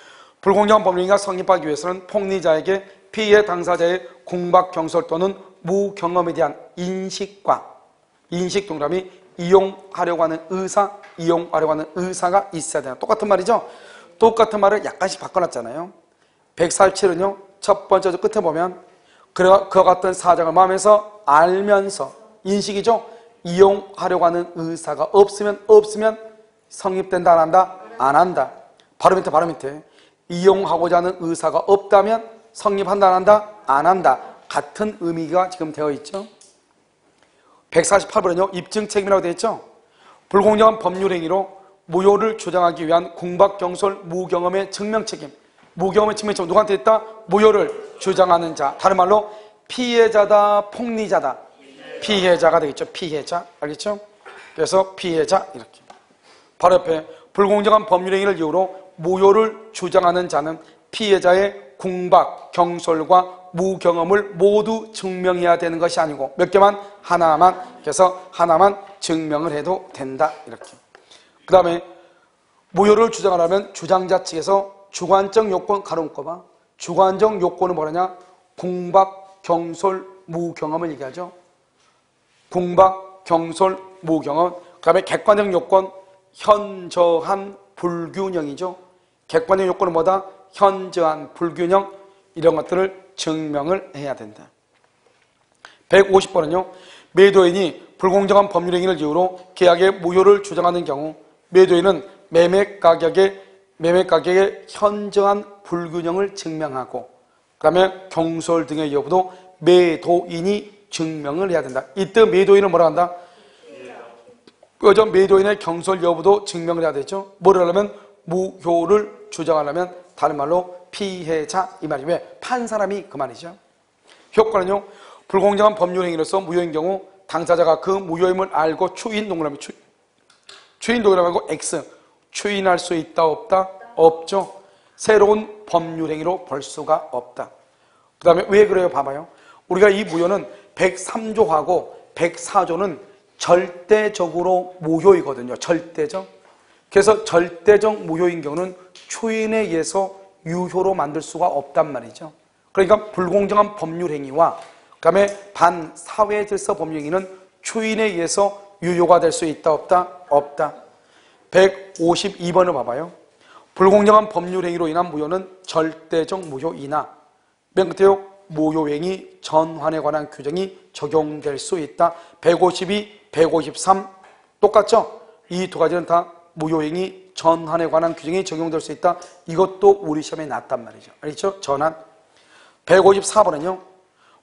불공정한 법령행위가 성립하기 위해서는 폭리자에게 피해 당사자의 공박, 경솔 또는 무경험에 대한 인식과 인식 동그라미 이용하려고 하는 의사, 이용하려고 하는 의사가 있어야 돼요. 똑같은 말이죠? 똑같은 말을 약간씩 바꿔놨잖아요. 147은요, 첫 번째 줄 끝에 보면 그와 같은 사정을 마음에서 알면서 인식이죠? 이용하려고 하는 의사가 없으면 성립된다, 안 한다? 안 한다. 바로 밑에 이용하고자 하는 의사가 없다면 성립한다, 안 한다? 안 한다. 같은 의미가 지금 되어 있죠. 148번은요, 입증 책임이라고 되어 있죠. 불공정한 법률 행위로 무효를 주장하기 위한 궁박경솔 무경험의 증명 책임. 무경험의 증명 책임 누구한테 있다? 무효를 주장하는 자. 다른 말로 피해자다, 폭리자다. 피해자가 되겠죠. 피해자. 알겠죠? 그래서 피해자 이렇게. 바로 옆에 불공정한 법률 행위를 이유로 무효를 주장하는 자는 피해자의 궁박, 경솔과 무경험을 모두 증명해야 되는 것이 아니고 몇 개만? 하나만. 그래서 하나만 증명을 해도 된다. 이렇게. 그 다음에 무효를 주장하려면 주장자 측에서 주관적 요건 가로묶어봐. 주관적 요건은 뭐냐냐? 궁박, 경솔, 무경험을 얘기하죠. 궁박, 경솔, 무경험. 그 다음에 객관적 요건 현저한 불균형이죠. 객관적 요건은 뭐다? 현저한 불균형. 이런 것들을 증명을 해야 된다. 150번은요. 매도인이 불공정한 법률 행위를 이유로 계약의 무효를 주장하는 경우 매도인은 매매 가격의 현저한 불균형을 증명하고 그 다음에 경솔 등의 여부도 매도인이 증명을 해야 된다. 이때 매도인은 뭐라 한다? 그저 매도인의 경솔 여부도 증명을 해야 되죠. 뭐를 하려면 무효를 주장하려면 다른 말로 피해자 이 말이 왜? 판 사람이 그 말이죠. 효과는요. 불공정한 법률 행위로서 무효인 경우 당사자가 그 무효임을 알고 추인 동그라미 추인동그라미하고 X 추인할 수 있다 없다? 없죠. 새로운 법률 행위로 볼 수가 없다. 그 다음에 왜 그래요? 봐봐요. 우리가 이 무효는 103조하고 104조는 절대적으로 무효이거든요. 절대적. 그래서 절대적 무효인 경우는 추인에 의해서 유효로 만들 수가 없단 말이죠. 그러니까 불공정한 법률 행위와 그 다음에 반사회 질서 법률 행위는 추인에 의해서 유효가 될 수 있다 없다? 없다. 152번을 봐봐요. 불공정한 법률 행위로 인한 무효는 절대적 무효이나 맨 끝에요. 무효행위 전환에 관한 규정이 적용될 수 있다. 152, 153 똑같죠? 이 두 가지는 다 무효행위 전환에 관한 규정이 적용될 수 있다. 이것도 우리 시험에 났단 말이죠. 알겠죠? 전환. 154번은요.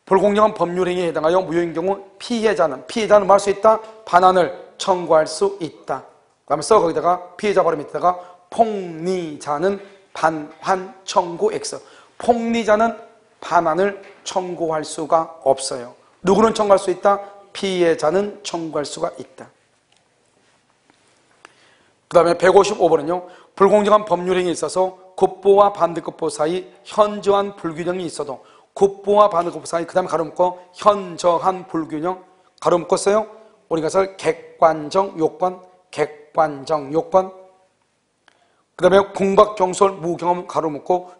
불공정한 법률 행위에 해당하여 무효인 경우 피해자는 뭐 할 수 있다? 반환을 청구할 수 있다. 그 다음에 거기다가 피해자 바로 밑에다가 폭리자는 반환 청구 X. 폭리자는 반환을 청구할 수가 없어요. 누구는 청구할 수 있다? 피해자는 청구할 수가 있다. 그 다음에 155번은요. 불공정한 법률 행위에 있어서 굿보와 반대급보 사이 현저한 불균형이 있어도 굿보와 반대급보 사이 그 다음에 가로묶고 현저한 불균형 가로묶고 써요. 우리가 설 객관적 요건 그 다음에 궁박, 경솔, 무경험 가로묶고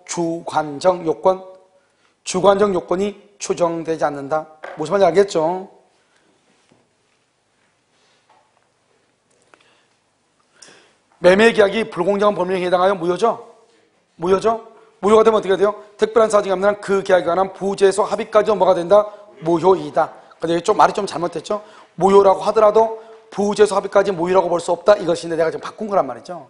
주관적 요건이 추정되지 않는다. 무슨 말인지 알겠죠? 매매계약이 불공정한 법률 행위에 해당하여 무효죠? 무효가 되면 어떻게 돼요? 특별한 사정이 없는 그 계약에 관한 부재소 합의까지 뭐가 된다? 무효이다. 근데 좀 말이 좀 잘못됐죠? 무효라고 하더라도 부재소 합의까지 무효라고 볼 수 없다. 이것인데 내가 지금 바꾼 거란 말이죠.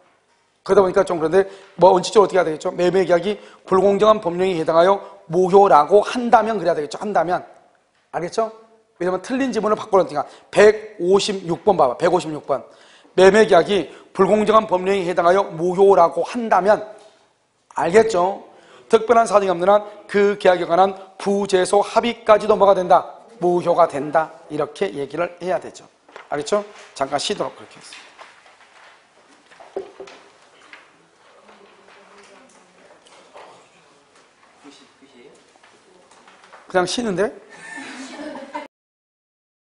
그러다 보니까 좀 그런데 원칙적으로 어떻게 해야 되겠죠? 매매계약이 불공정한 법률 행위에 해당하여 무효라고 한다면 그래야 되겠죠? 한다면. 알겠죠? 왜냐면 틀린 지문을 바꿔놓으니까 156번 봐봐. 156번. 매매계약이 불공정한 법률 행위에 해당하여 무효라고 한다면 알겠죠? 특별한 사정이 없는 한 그 계약에 관한 부재소 합의까지도 뭐가 된다? 무효가 된다. 이렇게 얘기를 해야 되죠. 알겠죠? 잠깐 쉬도록 그렇게 했습니다. 그냥 쉬는데?